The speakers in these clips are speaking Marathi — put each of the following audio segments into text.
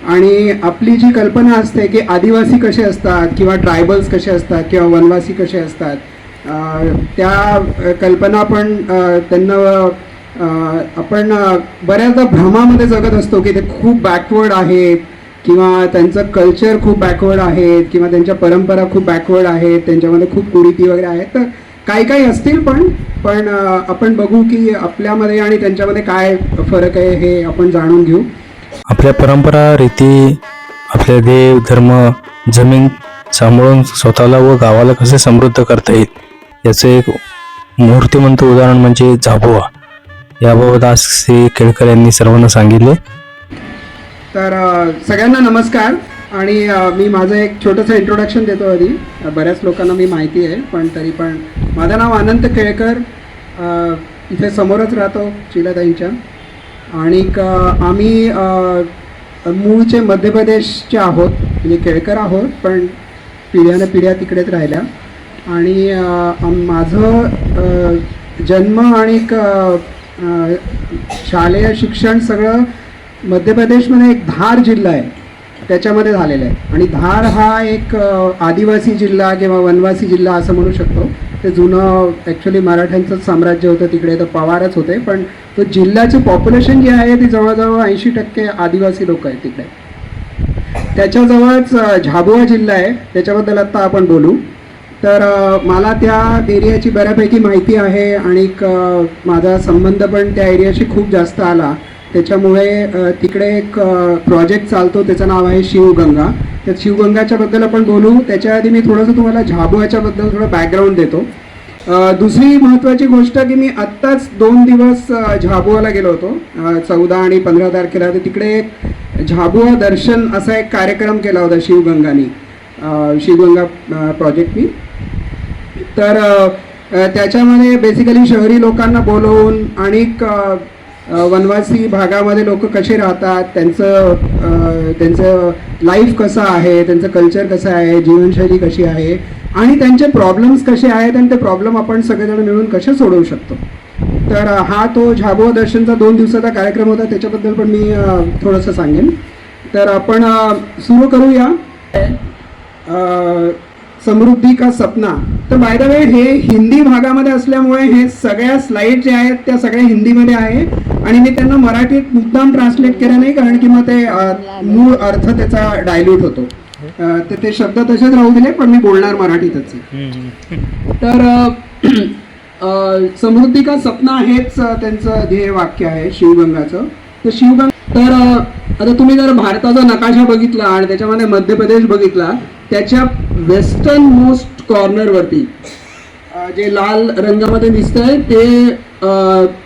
आणि आपली जी कल्पना असते की आदिवासी कसे असतात किंवा ट्रायबल्स कसे असतात किंवा वनवासी कसे असतात, त्या कल्पना पण त्यांना आपण बऱ्याचदा भ्रमामध्ये जगत असतो की ते खूप बॅकवर्ड आहेत किंवा त्यांचं कल्चर खूप बॅकवर्ड आहेत किंवा त्यांच्या परंपरा खूप बॅकवर्ड आहेत, त्यांच्यामध्ये खूप कुरीती वगैरे आहेत. तर काही काही असतील पण आपण बघू की आपल्यामध्ये आणि त्यांच्यामध्ये काय फरक आहे हे आपण जाणून घेऊ. आपल्या परंपरा, रीती, आपले देव, धर्म, जमीन सांभाळून स्वतःला व गावाला कसे समृद्ध करता येईल याचे एक मूर्तिमंत उदाहरण म्हणजे झाबुआ. याबाबत आज श्री केळकर यांनी सर्वांना सांगितले. तर सगळ्यांना नमस्कार. आणि मी माझं एक छोटंसं इंट्रोडक्शन देतो. आधी बऱ्याच लोकांना मी माहिती आहे, पण तरी पण माझं नाव अनंत केळकर. इथे समोरच राहतो चिलाताईंच्या. आणि आम्ही मूळचे मध्य प्रदेशचे आहोत, म्हणजे केळकर आहोत, पण पिढ्या तिकडेच राहिल्या. आणि माझं जन्म आणि शालेय शिक्षण सगळं मध्य प्रदेशमध्ये एक धार जिल्हा आहे त्याच्यामध्ये झालेलं आहे. आणि धार हा एक आदिवासी जिल्हा किंवा वनवासी जिल्हा असं म्हणू शकतो. ते जुनं ॲक्च्युली मराठ्यांचंच साम्राज्य होतं तिकडे, तर पवारच होते, पण तो जिल्ह्याची पॉप्युलेशन जी आहे ती जवळजवळ 80% आदिवासी लोक आहेत तिकडे. त्याच्याजवळच झाबुआ जिल्हा आहे, त्याच्याबद्दल आत्ता आपण बोलू. तर मला त्या एरियाची बऱ्यापैकी माहिती आहे आणि माझा संबंध पण त्या एरियाशी खूप जास्त आला. त्याच्यामुळे तिकडे एक प्रोजेक्ट चालतो, त्याचं नाव आहे शिवगंगा. त्या शिवगंगाच्याबद्दल आपण बोलू. त्याच्या आधी मी थोडंसं तुम्हाला झाबुआच्याबद्दल थोडं बॅकग्राऊंड देतो. दुसरी महत्त्वाची गोष्ट की मी आत्ताच 2 दिवस झाबुआला गेलो होतो, 14 आणि 15 तारखेला. तर तिकडे एक झाबुआ दर्शन असा एक कार्यक्रम केला होता शिवगंगानी, शिवगंगा प्रोजेक्टनी. तर त्याच्यामध्ये बेसिकली शहरी लोकांना बोलवून आणि वनवासी भागामध्ये लोक कसे राहतात, त्यांचं लाईफ कसं आहे, त्यांचं कल्चर कसं आहे, जीवनशैली कशी आहे आणि त्यांचे प्रॉब्लेम्स कसे आहेत आणि ते प्रॉब्लेम आपण सगळेजण मिळून कसे सोडवू शकतो. तर हा तो झाबुआ दर्शनचा 2 दिवसाचा कार्यक्रम होता, त्याच्याबद्दल पण मी थोडंसं सांगेन. तर आपण सुरू करूया. समृद्धी का सपना. तर बाय द वे हे हिंदी भागामध्ये असल्यामुळे हे सगळ्या स्लाईड जे आहेत त्या सगळ्या हिंदीमध्ये आहे आणि मी त्यांना मराठीत मुद्दाम ट्रान्सलेट केलं नाही, कारण की मग ते मूळ अर्थ त्याचा डायल्यूट होतो. तर ते शब्द तसेच राहू दिले, पण मी बोलणार मराठीतच. तर समृद्धी का सपना हेच त्यांचं ध्येय वाक्य आहे शिवगंगाचं. तर आता तुम्ही जर भारताचा नकाशा बघितला आणि त्याच्यामध्ये मध्य प्रदेश बघितला, त्याच्या वेस्टर्न मोस्ट कॉर्नरवरती जे लाल रंगामध्ये दिसतंय ते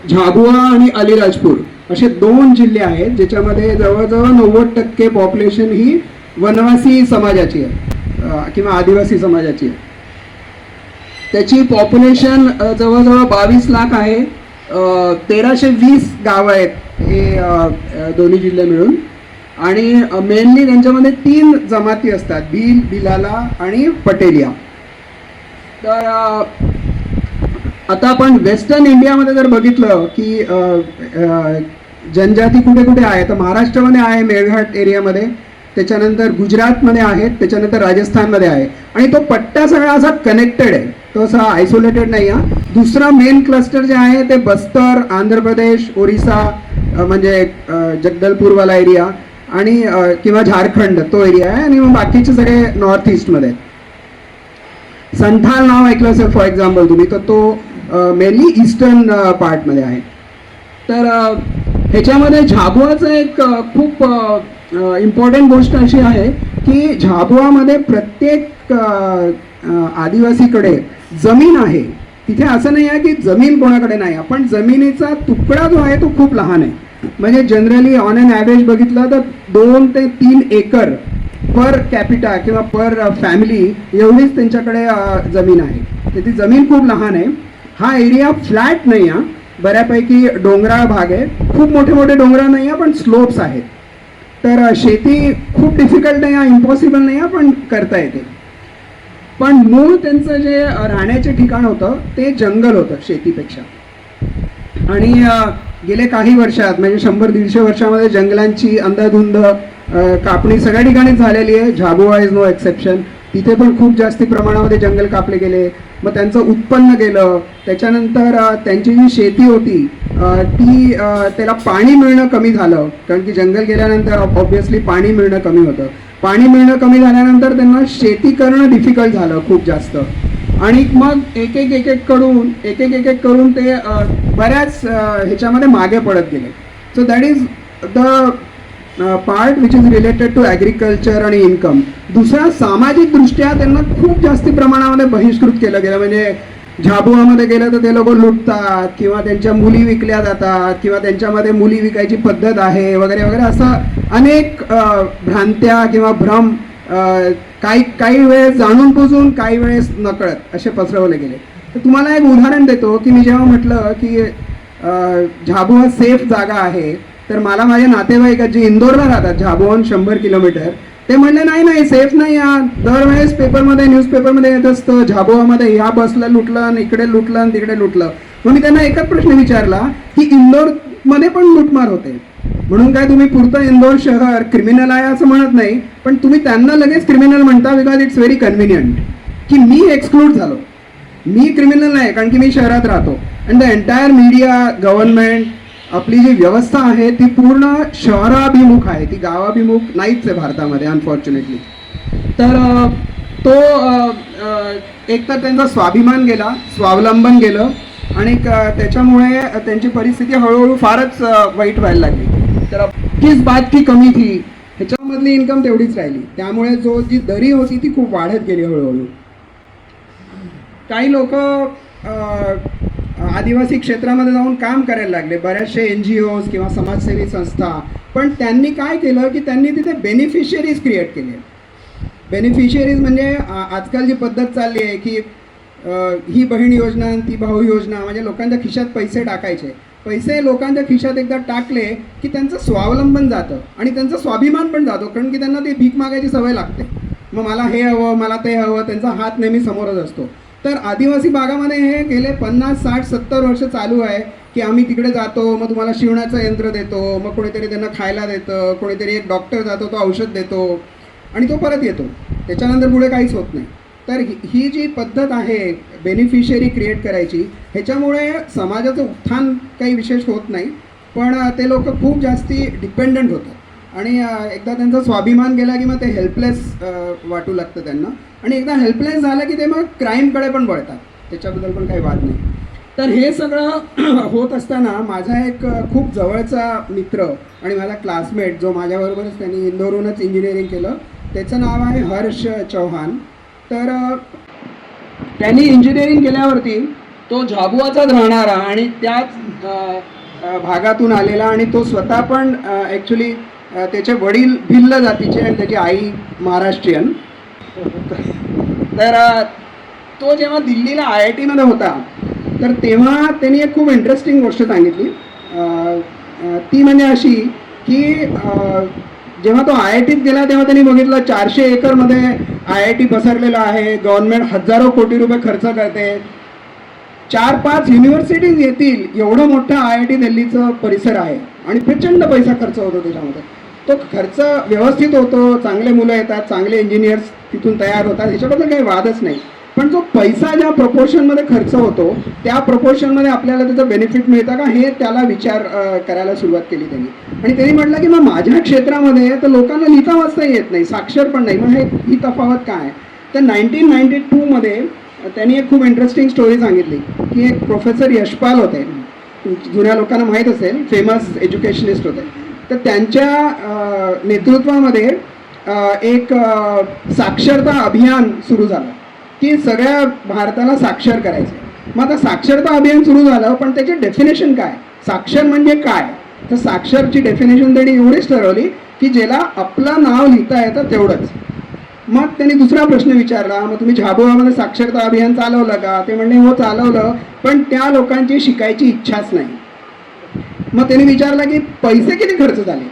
झाबुआ आणि अलीराजपूर असे 2 जिल्हे आहेत, ज्याच्यामध्ये जवळजवळ 90% पॉप्युलेशन ही वनवासी समाजाची आहे किंवा आदिवासी समाजाची आहे. त्याची पॉप्युलेशन जवळजवळ 22 लाख आहे. 1320 गावं आहेत हे दोन्ही जिल्हे मिळून. आणि मेनली त्यांच्यामध्ये 3 जमाती असतात, भील, भिलाला आणि पटेलिया. तर आता आपण वेस्टर्न इंडियामध्ये जर बघितलं की जनजाती कुठे कुठे आहे, तर महाराष्ट्रामध्ये आहे मेळघाट एरियामध्ये, त्याच्यानंतर गुजरातमध्ये आहेत, त्याच्यानंतर राजस्थानमध्ये आहे. आणि तो पट्टा सगळा असा कनेक्टेड आहे, तो असा आयसोलेटेड नाही आहे. दुसरा मेन क्लस्टर जे आहे ते बस्तर, आंध्र प्रदेश, ओरिसा म्हणजे जगदलपूरवाला एरिया आणि किंवा झारखंड तो एरिया आहे. आणि मग बाकीचे सगळे नॉर्थ ईस्टमध्ये आहेत. संथाल नाव ऐकलं असेल फॉर एक्झाम्पल तुम्ही, तर तो मेनली ईस्टर्न पार्टमध्ये आहे. तर ह्याच्यामध्ये झाबुआचं एक खूप इम्पॉर्टंट गोष्ट अशी आहे की झाबुआमध्ये प्रत्येक आदिवासीकडे जमीन आहे. तिथे असं नाही आहे की जमीन कोणाकडे नाही, पण जमिनीचा तुकडा जो आहे तो खूप लहान आहे. म्हणजे जनरली ऑन अन ॲव्हरेज बघितलं तर 2 ते 3 एकर पर कॅपिटा किंवा पर फॅमिली एवढीच त्यांच्याकडे जमीन आहे. तर ती जमीन खूप लहान आहे. हा एरिया फ्लॅट नाही आहे, बऱ्यापैकी डोंगराळ भाग आहे. खूप मोठे मोठे डोंगराळ नाही आहे, पण स्लोप्स आहेत. तर शेती खूप डिफिकल्ट नाही आहे, इम्पॉसिबल नाही आहे, पण करता येते. पण मूळ त्यांचं जे राहण्याचे ठिकाण होतं ते जंगल होतं शेतीपेक्षा. आणि गेले काही वर्षात म्हणजे 100-150 वर्षामध्ये जंगलांची अंधाधुंद कापणी सगळ्या ठिकाणीच झालेली आहे. Jhabua is no exception. तिथे पण खूप जास्ती प्रमाणामध्ये जंगल कापले गेले. मग त्यांचं उत्पन्न गेलं. त्याच्यानंतर त्यांची जी शेती होती ती त्याला पाणी मिळणं कमी झालं, कारण की जंगल गेल्यानंतर ऑब्व्हियसली पाणी मिळणं कमी होतं. पाणी मिळणं कमी झाल्यानंतर त्यांना शेती करणं डिफिकल्ट झालं खूप जास्त. आणि मग एक एक करून ते बऱ्याच ह्याच्यामध्ये मागे पडत गेले. So that is the part which is related to agriculture आणि इन्कम. दुसरा, सामाजिकदृष्ट्या त्यांना खूप जास्ती प्रमाणामध्ये बहिष्कृत केलं गेलं. म्हणजे झाबुआमध्ये गेलं तर ते लोक लुटतात किंवा त्यांच्या मुली विकल्या जातात किंवा त्यांच्यामध्ये मुली विकायची पद्धत आहे वगैरे वगैरे, असं अनेक भ्रांत्या किंवा भ्रम काही वेळेस जाणून बुजून काही वेळेस नकळत असे पसरवले गेले. तर तुम्हाला एक उदाहरण देतो की मी जेव्हा म्हटलं की झाबुआ सेफ जागा आहे, तर मला माझे नातेवाईक जे इंदोरला राहतात, झाबुआहून 100 किलोमीटर, ते म्हणले नाही सेफ नाही यार. दरवेळेस पेपरमध्ये न्यूजपेपरमध्ये येत असतं झाबुआमध्ये ह्या बसला लुटलं आणि इकडे लुटलं आणि तिकडे लुटलं. मग मी त्यांना एकच प्रश्न विचारला की इंदोरमध्ये पण लुटमार होते म्हणून काय तुम्ही पुरतं इंदोर शहर क्रिमिनल आहे असं म्हणत नाही, पण तुम्ही त्यांना लगेच क्रिमिनल म्हणता बिकॉज इट्स व्हेरी कन्व्हिनियंट की मी एक्सक्लूड झालो. मी क्रिमिनल नाही कारण की मी शहरात राहतो. And the entire media, government, आपली जी व्यवस्था आहे ती पूर्ण शहराभिमुख आहे, ती गावाभिमुख नाहीच आहे भारतामध्ये अनफॉर्च्युनेटली. तर तो एकतर त्यांचा स्वाभिमान गेला, स्वावलंबन गेलं आणि त्याच्यामुळे त्यांची परिस्थिती हळूहळू फारच वाईट व्हायला लागली. तर किस बात की कमी थी, ह्याच्यामधली इन्कम तेवढीच राहिली. त्यामुळे जी दरी होती ती खूप वाढत गेली हळूहळू. काही लोक आदिवासी क्षेत्रामध्ये जाऊन काम करायला लागले, बऱ्याचशे NGOs किंवा समाजसेवी संस्था. पण त्यांनी काय केलं की त्यांनी तिथे बेनिफिशियरीज क्रिएट केले. बेनिफिशियरीज म्हणजे आजकाल जी पद्धत चालली आहे की ही बहीण योजना ती भाऊ योजना, म्हणजे लोकांच्या खिशात पैसे टाकायचे. पैसे लोकांच्या खिशात एकदा टाकले की त्यांचं स्वावलंबन जातं आणि त्यांचा स्वाभिमान पण जातो, कारण की त्यांना ती भीक मागायची सवय लागते. मग मला हे हवं, मला ते हवं, त्यांचा हात नेहमी समोरच असतो. तर आदिवासी भागामध्ये हे गेले 50, 60, 70 वर्ष चालू आहे की आम्ही तिकडे जातो, मग तुम्हाला शिवण्याचं यंत्र देतो, मग कोणीतरी त्यांना खायला देतं, कोणीतरी एक डॉक्टर जातो तो औषध देतो आणि तो परत येतो. त्याच्यानंतर पुढे काहीच होत नाही. तर ही जी पद्धत आहे बेनिफिशियरी क्रिएट करायची, ह्याच्यामुळे समाजाचं उत्थान काही विशेष होत नाही, पण ते लोक खूप जास्ती डिपेंडंट होतात आणि एकदा त्यांचा स्वाभिमान गेला की मग ते हेल्पलेस वाटू लागतं त्यांना. आणि एकदा हेल्पलेस झालं की ते मग क्राईमकडे पण वळतात, त्याच्याबद्दल पण काही वाद नाही. तर हे सगळं होत असताना माझा एक खूप जवळचा मित्र आणि माझा क्लासमेट, जो माझ्याबरोबरच त्यांनी इंदोरहूनच इंजिनिअरिंग केलं, त्याचं नाव आहे हर्ष चौहान. तर त्यांनी इंजिनिअरिंग केल्यावरती तो झाबुआचाच राहणारा आणि त्याच भागातून आलेला, आणि तो स्वतः पण ॲक्च्युली त्याचे वडील भिल्ल जातीचे आणि त्याची आई महाराष्ट्रीयन. तर तो जेव्हा दिल्लीला IIT मध्ये होता तर तेव्हा त्यांनी एक खूप इंटरेस्टिंग गोष्ट सांगितली. ती म्हणजे अशी की जेव्हा तो IITत गेला तेव्हा त्यांनी बघितलं 400 एकरमध्ये IIT पसरलेला आहे, गव्हर्नमेंट हजारो कोटी रुपये खर्च करते, 4-5 युनिव्हर्सिटीज येतील एवढं मोठं IIT दिल्लीचं परिसर आहे आणि प्रचंड पैसा खर्च होतो त्याच्यामध्ये. तो खर्च व्यवस्थित होतो, चांगले मुलं येतात, चांगले इंजिनियर्स तिथून तयार होतात, ह्याच्याबद्दल काही वादच नाही. पण जो पैसा ज्या प्रपोर्शनमध्ये खर्च होतो त्या प्रपोर्शनमध्ये आपल्याला त्याचं बेनिफिट मिळतं का, हे त्याला विचार करायला सुरुवात केली त्यांनी. आणि त्यांनी म्हटलं की मग माझ्या क्षेत्रामध्ये तर लोकांना लिहिता वाचता येत नाही, साक्षर पण नाही, मग ही तफावत काय. तर 1992 मध्ये त्यांनी एक खूप इंटरेस्टिंग स्टोरी सांगितली की एक प्रोफेसर यशपाल होते, जुन्या लोकांना माहीत असेल, फेमस एज्युकेशनिस्ट होते. तर त्यांच्या नेतृत्वामध्ये एक साक्षरता अभियान सुरू झालं की सगळ्या भारताला साक्षर करायचं. मग आता साक्षरता अभियान सुरू झालं, पण त्याचे डेफिनेशन काय, साक्षर म्हणजे काय. तर साक्षरची डेफिनेशन त्यांनी एवढीच ठरवली की ज्याला आपलं नाव लिहिता येतं तेवढंच. मग त्यांनी दुसरा प्रश्न विचारला, मग तुम्ही झाबुआमध्ये साक्षरता अभियान चालवलं का. ते म्हणले हो चालवलं, पण त्या लोकांची शिकायची इच्छाच नाही. मग त्यांनी विचारलं की पैसे किती खर्च झाले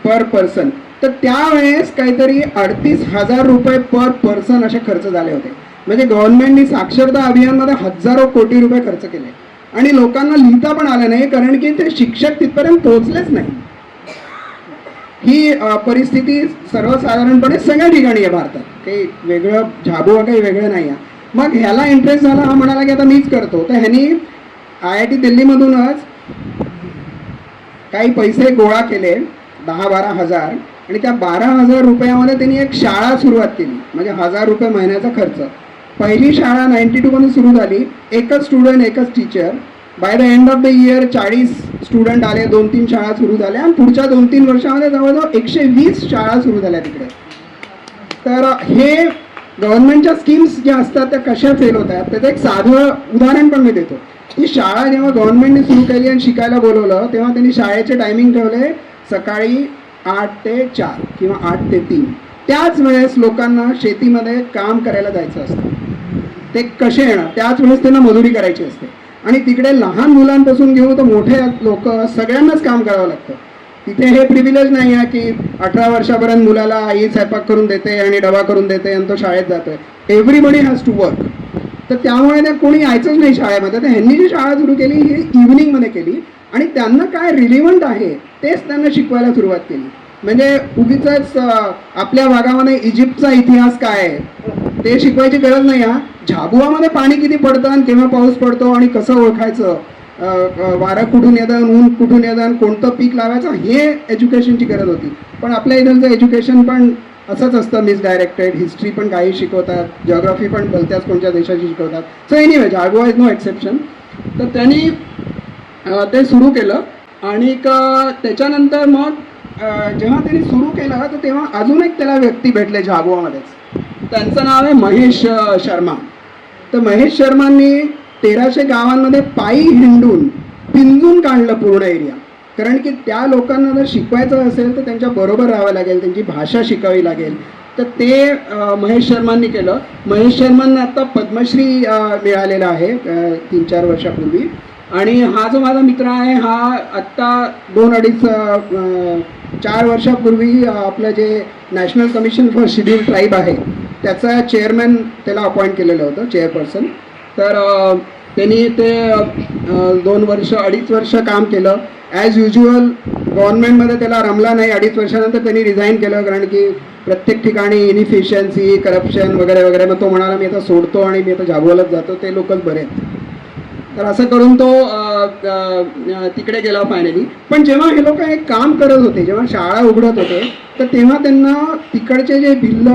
पर पर्सन. तर त्यावेळेस काहीतरी 38,000 रुपये पर पर्सन असे खर्च झाले होते. म्हणजे गव्हर्नमेंटनी साक्षरता अभियानमध्ये हजारो कोटी रुपये खर्च केले आणि लोकांना लिहिता पण आलं नाही, कारण की ते शिक्षक तिथपर्यंत पोहोचलेच नाही. ही परिस्थिती सर्वसाधारणपणे सगळ्या ठिकाणी आहे भारतात. काही वेगळं झाबुआ काही वेगळं नाही आहे. मग ह्याला इंटरेस्ट झाला, हा म्हणाला की आता मीच करतो. तर ह्यांनी IIT दिल्लीमधूनच काही पैसे गोळा केले 10-12 हजार, आणि त्या 12,000 रुपयामध्ये त्यांनी एक शाळा सुरुवात केली. म्हणजे 1,000 रुपये महिन्याचा खर्च. पहिली शाळा 92 मध्ये सुरू झाली. एकच स्टुडंट एकच teacher. By the end of the year 40 student आले, 2-3 शाळा सुरू झाल्या, आणि पुढच्या 2-3 वर्षामध्ये जवळजवळ 120 शाळा सुरू झाल्या तिकडे. तर हे गव्हर्नमेंटच्या स्कीम्स ज्या असतात त्या कशा फेल होत आहेत त्याचं एक साधं उदाहरण पण मी देतो. ही शाळा जेव्हा गव्हर्नमेंटने सुरू केली आणि शिकायला बोलवलं, तेव्हा त्यांनी शाळेचे टायमिंग ठेवले सकाळी 8 ते 4 किंवा 8 ते 3. त्याच वेळेस लोकांना शेतीमध्ये काम करायला जायचं असतं. ते कसे येणार? त्याच वेळेस त्यांना मजुरी करायची असते. आणि तिकडे लहान मुलांपासून घेऊन तर मोठे लोक सगळ्यांनाच काम करावं लागतं. तिथे हे प्रिव्हिलेज नाही आहे की 18 वर्षापर्यंत मुलाला आई स्वयंपाक करून देते आणि डबा करून देते आणि तो शाळेत जातोय. Everybody has to work. तर त्यामुळे त्या कोणी यायचंच नाही शाळेमध्ये. तर ह्यांनी जी शाळा सुरू केली ही इव्हिनिंगमध्ये केली, आणि त्यांना काय रिलिव्हंट आहे तेच त्यांना शिकवायला सुरुवात केली. म्हणजे उगीच आपल्या भागामध्ये इजिप्तचा इतिहास काय आहे ते शिकवायची गरज नाही. हा झाबुआमध्ये पाणी किती पडतं आणि केव्हा पाऊस पडतो आणि कसं ओळखायचं, वारं कुठून येतं, ऊन कुठून येतं, कोणतं पीक लावायचं, हे एज्युकेशनची गरज होती. पण आपल्या इथलचं एज्युकेशन पण असंच असतं, मिसडायरेक्टेड. हिस्ट्री पण काही शिकवतात, जिओग्राफी पण भलत्याच कोणत्या देशाची शिकवतात. So anyway Jhabua is no exception. तर त्यांनी ते सुरू केलं, आणि त्याच्यानंतर मग जेव्हा त्यांनी सुरू केलं तर तेव्हा अजून एक त्याला व्यक्ती भेटले झाबुआमध्येच. त्यांचं नाव आहे महेश शर्मा. तर महेश शर्मांनी 1300 गावांमध्ये पायी हिंडून पिंजून काढलं पूर्ण एरिया. कारण की त्या लोकांना जर शिकवायचं असेल तर त्यांच्या बरोबर राहावं लागेल, त्यांची भाषा शिकावी लागेल. तर ते महेश शर्मांनी केलं. महेश शर्मांना आता पद्मश्री मिळालेला आहे 3-4 वर्षापूर्वी. आणि हा जो माझा मित्र आहे हा आत्ता 2-4 वर्षापूर्वी आपलं जे national commission for scheduled tribe आहे त्याचा चेअरमॅन त्याला अपॉइंट केलेलं होतं, चेअरपर्सन. तर त्यांनी ते 2-2.5 वर्ष काम केलं. ॲज युज्युअल गव्हर्नमेंटमध्ये त्याला रमला नाही. 2.5 वर्षानंतर त्यांनी रिझाईन केलं, कारण की प्रत्येक ठिकाणी इनइफिशियन्सी, करप्शन वगैरे वगैरे. मग तो म्हणाला मी आता सोडतो आणि मी आता झाबुआलाच जातो, ते लोकच बरे आहेत. तर असं करून तो तिकडे गेला फायनली. पण जेव्हा हे लोक एक काम करत होते, जेव्हा शाळा उघडत होते, तर तेव्हा त्यांना तिकडचे जे भिल्ल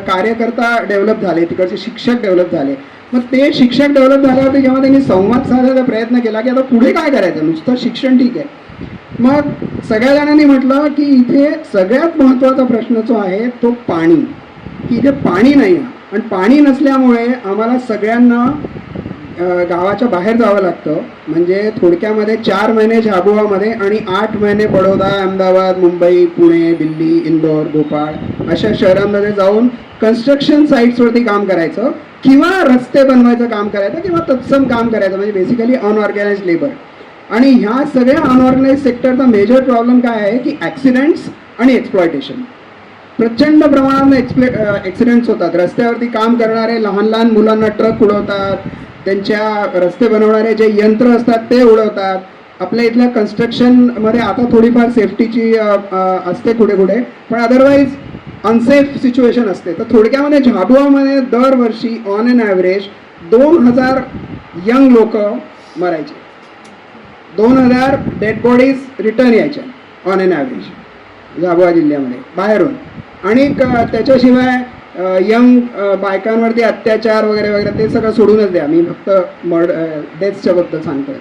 कार्यकर्ता डेव्हलप झाले, तिकडचे शिक्षक डेव्हलप झाले. मग ते शिक्षक डेव्हलप झाल्यावरती जेव्हा त्यांनी संवाद साधायचा प्रयत्न केला की आता पुढे काय करायचं, नुसतं शिक्षण ठीक आहे. मग सगळ्या जणांनी म्हटलं की इथे सगळ्यात महत्त्वाचा प्रश्न जो आहे तो पाणी, की इथे पाणी नाही आहे. आणि पाणी नसल्यामुळे आम्हाला सगळ्यांना गावाच्या बाहेर जावं लागतं. म्हणजे थोडक्यामध्ये 4 महिने झाबुआमध्ये आणि 8 महिने बडोदा, अहमदाबाद, मुंबई, पुणे, दिल्ली, इंदोर, भोपाळ अशा शहरांमध्ये जाऊन कन्स्ट्रक्शन साईट्सवरती काम करायचं, किंवा रस्ते बनवायचं काम करायचं, किंवा तत्सम काम करायचं. म्हणजे बेसिकली अनऑर्गनाइज्ड लेबर. आणि ह्या सगळ्या अनऑर्गनाइज्ड सेक्टरचा मेजर प्रॉब्लेम काय आहे की ॲक्सिडेंट्स आणि एक्सप्लॉयटेशन. प्रचंड प्रमाणात ॲक्सिडेंट्स होतात. रस्त्यावरती काम करणारे लहान लहान मुलांना ट्रक उडवतात, त्यांच्या रस्ते बनवणारे जे यंत्र असतात ते उडवतात. आपल्या इथल्या कन्स्ट्रक्शनमध्ये आता थोडीफार सेफ्टीची असते कुठे कुठे, पण अदरवाईज अनसेफ सिच्युएशन असते. तर थोडक्यामध्ये झाबुआमध्ये दरवर्षी ऑन एन ॲव्हरेज 2000 यंग लोक मरायचे, 2000 डेड बॉडीज रिटर्न यायच्या ऑन एन ॲव्हरेज झाबुआ जिल्ह्यामध्ये बाहेरून. आणि त्याच्याशिवाय यंग बायकांवरती अत्याचार वगैरे वगैरे ते सगळं सोडूनच द्या, मी फक्त डेथच्या बद्दल सांगतोय.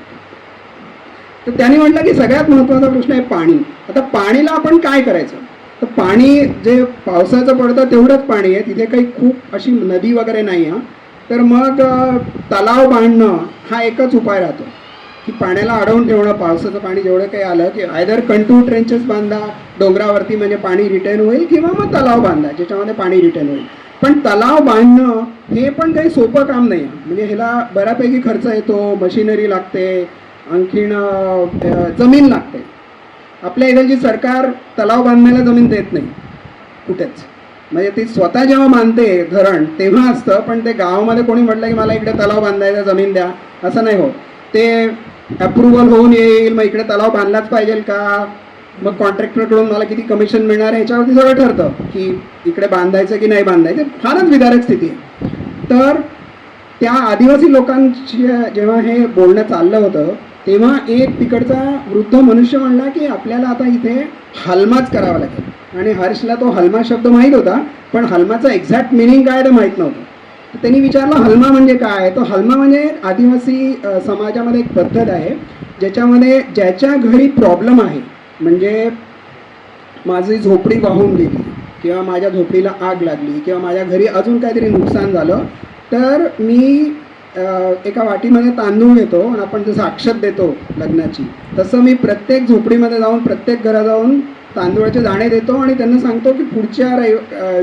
तर त्यांनी म्हटलं की सगळ्यात महत्त्वाचा प्रश्न आहे पाणी. आता पाणीला आपण काय करायचं, तर पाणी जे पावसाचं पडतं तेवढंच पाणी आहे, तिथे काही खूप अशी नदी वगैरे नाही आहे. तर मग तलाव बांधणं हा एकच उपाय राहतो की पाण्याला अडवून ठेवणं. पावसाचं पाणी जेवढं काही आलं की आयदर कंटूर ट्रेंचेस बांधा डोंगरावरती, म्हणजे पाणी रिटर्न होईल, किंवा मग तलाव बांधा ज्याच्यामध्ये पाणी रिटर्न होईल. पण तलाव बांधणं हे पण काही सोपं काम नाही आहे. म्हणजे ह्याला बऱ्यापैकी खर्च येतो, मशिनरी लागते, आणखीन जमीन लागते. आपल्या इथलची सरकार तलाव बांधण्याला जमीन देत नाही कुठेच. म्हणजे ती स्वतः जेव्हा बांधते धरण तेव्हा असतं, पण ते गावामध्ये कोणी म्हटलं की मला इकडे तलाव बांधायचा जमीन द्या असं नाही होत. ते अप्रुव्हल होऊन येईल, मग इकडे तलाव बांधलाच पाहिजे का, मग कॉन्ट्रॅक्टरकडून मला किती कमिशन मिळणार आहे ह्याच्यावरती सगळं ठरतं की इकडे बांधायचं की नाही बांधायचं. फारच विदारक स्थिती आहे. तर त्या आदिवासी लोकांची जेव्हा हे बोलणं चाललं होतं तेव्हा एक तिकडचा वृद्ध मनुष्य म्हणला की आपल्याला आता इथे हलमाच करावा लागेल. आणि हर्षला तो हलमा शब्द माहीत होता, पण हलमाचं एक्झॅक्ट मिनिंग काय ते माहीत नव्हतं. तर त्यांनी विचारलं हलमा म्हणजे काय. तो हलमा म्हणजे आदिवासी समाजामध्ये एक पद्धत आहे ज्याच्यामध्ये ज्याच्या घरी प्रॉब्लेम आहे, म्हणजे माझी झोपडी वाहून गेली किंवा माझ्या झोपडीला आग लागली किंवा माझ्या घरी अजून काहीतरी नुकसान झालं, तर मी एका वाटीमध्ये तांदूळ घेतो आणि आपण जसं अक्षत देतो लग्नाची, तसं मी प्रत्येक झोपडीमध्ये जाऊन प्रत्येक घरात जाऊन तांदूळाचे दाणे देतो आणि त्यांना सांगतो की पुढच्या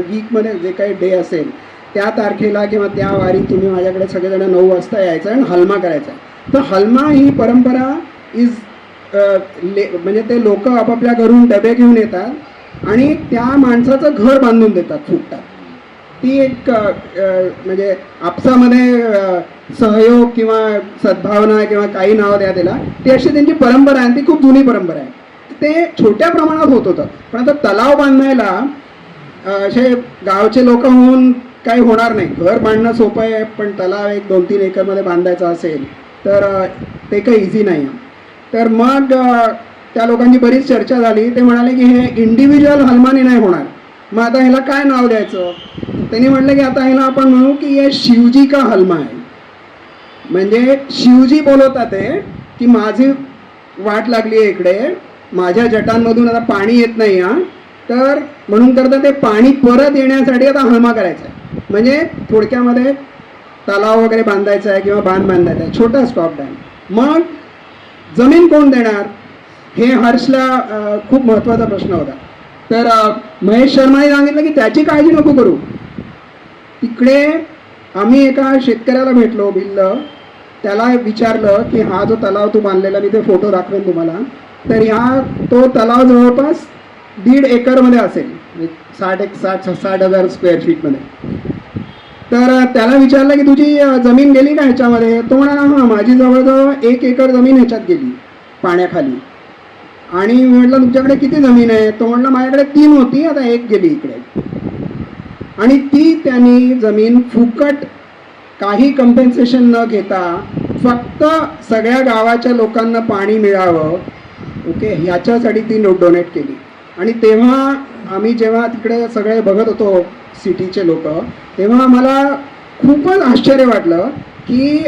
वीकमध्ये जे काही डे असेल त्या तारखेला किंवा त्या वारी तुम्ही माझ्याकडे सगळेजण 9 वाजता यायचं आणि हलमा करायचा. तर हलमा ही परंपरा इज म्हणजे ते लोक आपापल्या घरून डबे घेऊन येतात आणि त्या माणसाचं घर बांधून देतात, फुटतात. ती एक म्हणजे आपसामध्ये सहयोग किंवा सद्भावना किंवा काही नाव द्या त्याला, ती अशी त्यांची परंपरा आहे. ती खूप जुनी परंपरा आहे. ते छोट्या प्रमाणात होत होतं, पण आता तलाव बांधायला असे गावचे लोक होऊन काही होणार नाही. घर बांधणं सोपं आहे, पण तलाव एक 2-3 एकरमध्ये बांधायचा असेल तर ते काही इझी नाही आहे. तर मग त्या लोकांची बरीच चर्चा झाली. ते म्हणाले की हे इंडिव्हिज्युअल हलमाने नाही होणार, मग आता ह्याला काय नाव द्यायचं. त्यांनी म्हटलं की आता ह्याला आपण म्हणू की हे शिवजी का हलमा आहे. म्हणजे शिवजी बोलवतात आहे की माझी वाट लागली आहे इकडे, माझ्या जटांमधून आता पाणी येत नाही हा, तर म्हणून करता ते पाणी परत येण्यासाठी आता हलमा करायचा आहे. म्हणजे थोडक्यामध्ये तलाव वगैरे बांधायचा आहे किंवा बांध बांधायचा आहे, छोटा स्टॉप डॅम. मग जमीन कोण देणार हे हर्षला खूप महत्त्वाचा प्रश्न होता. तर महेश शर्माने सांगितलं की त्याची काळजी नको करू. तिकडे आम्ही एका शेतकऱ्याला भेटलो भिल्ल, त्याला विचारलं की हा जो तलाव तू बांधलेला, मी ते फोटो दाखवेन तुम्हाला, तर तो तलाव जवळपास 1.5 एकरमध्ये असेल, 60,000 स्क्वेअर फीटमध्ये. तर त्याला विचारलं की तुझी जमीन गेली का ह्याच्यामध्ये. तो म्हणाला हां, माझी जवळजवळ 1 एकर जमीन ह्याच्यात गेली पाण्याखाली. आणि मी म्हटलं तुमच्याकडे किती जमीन आहे. तो म्हटलं माझ्याकडे 3 होती, आता 1 गेली इकडे. आणि ती त्यांनी जमीन फुकट, काही कम्पेन्सेशन न घेता, फक्त सगळ्या गावाच्या लोकांना पाणी मिळावं ओके ह्याच्यासाठी ती डोनेट केली. आणि तेव्हा आम्ही जेव्हा तिकडे सगळे बघत होतो सिटीचे लोक, तेव्हा मला खूपच आश्चर्य वाटलं की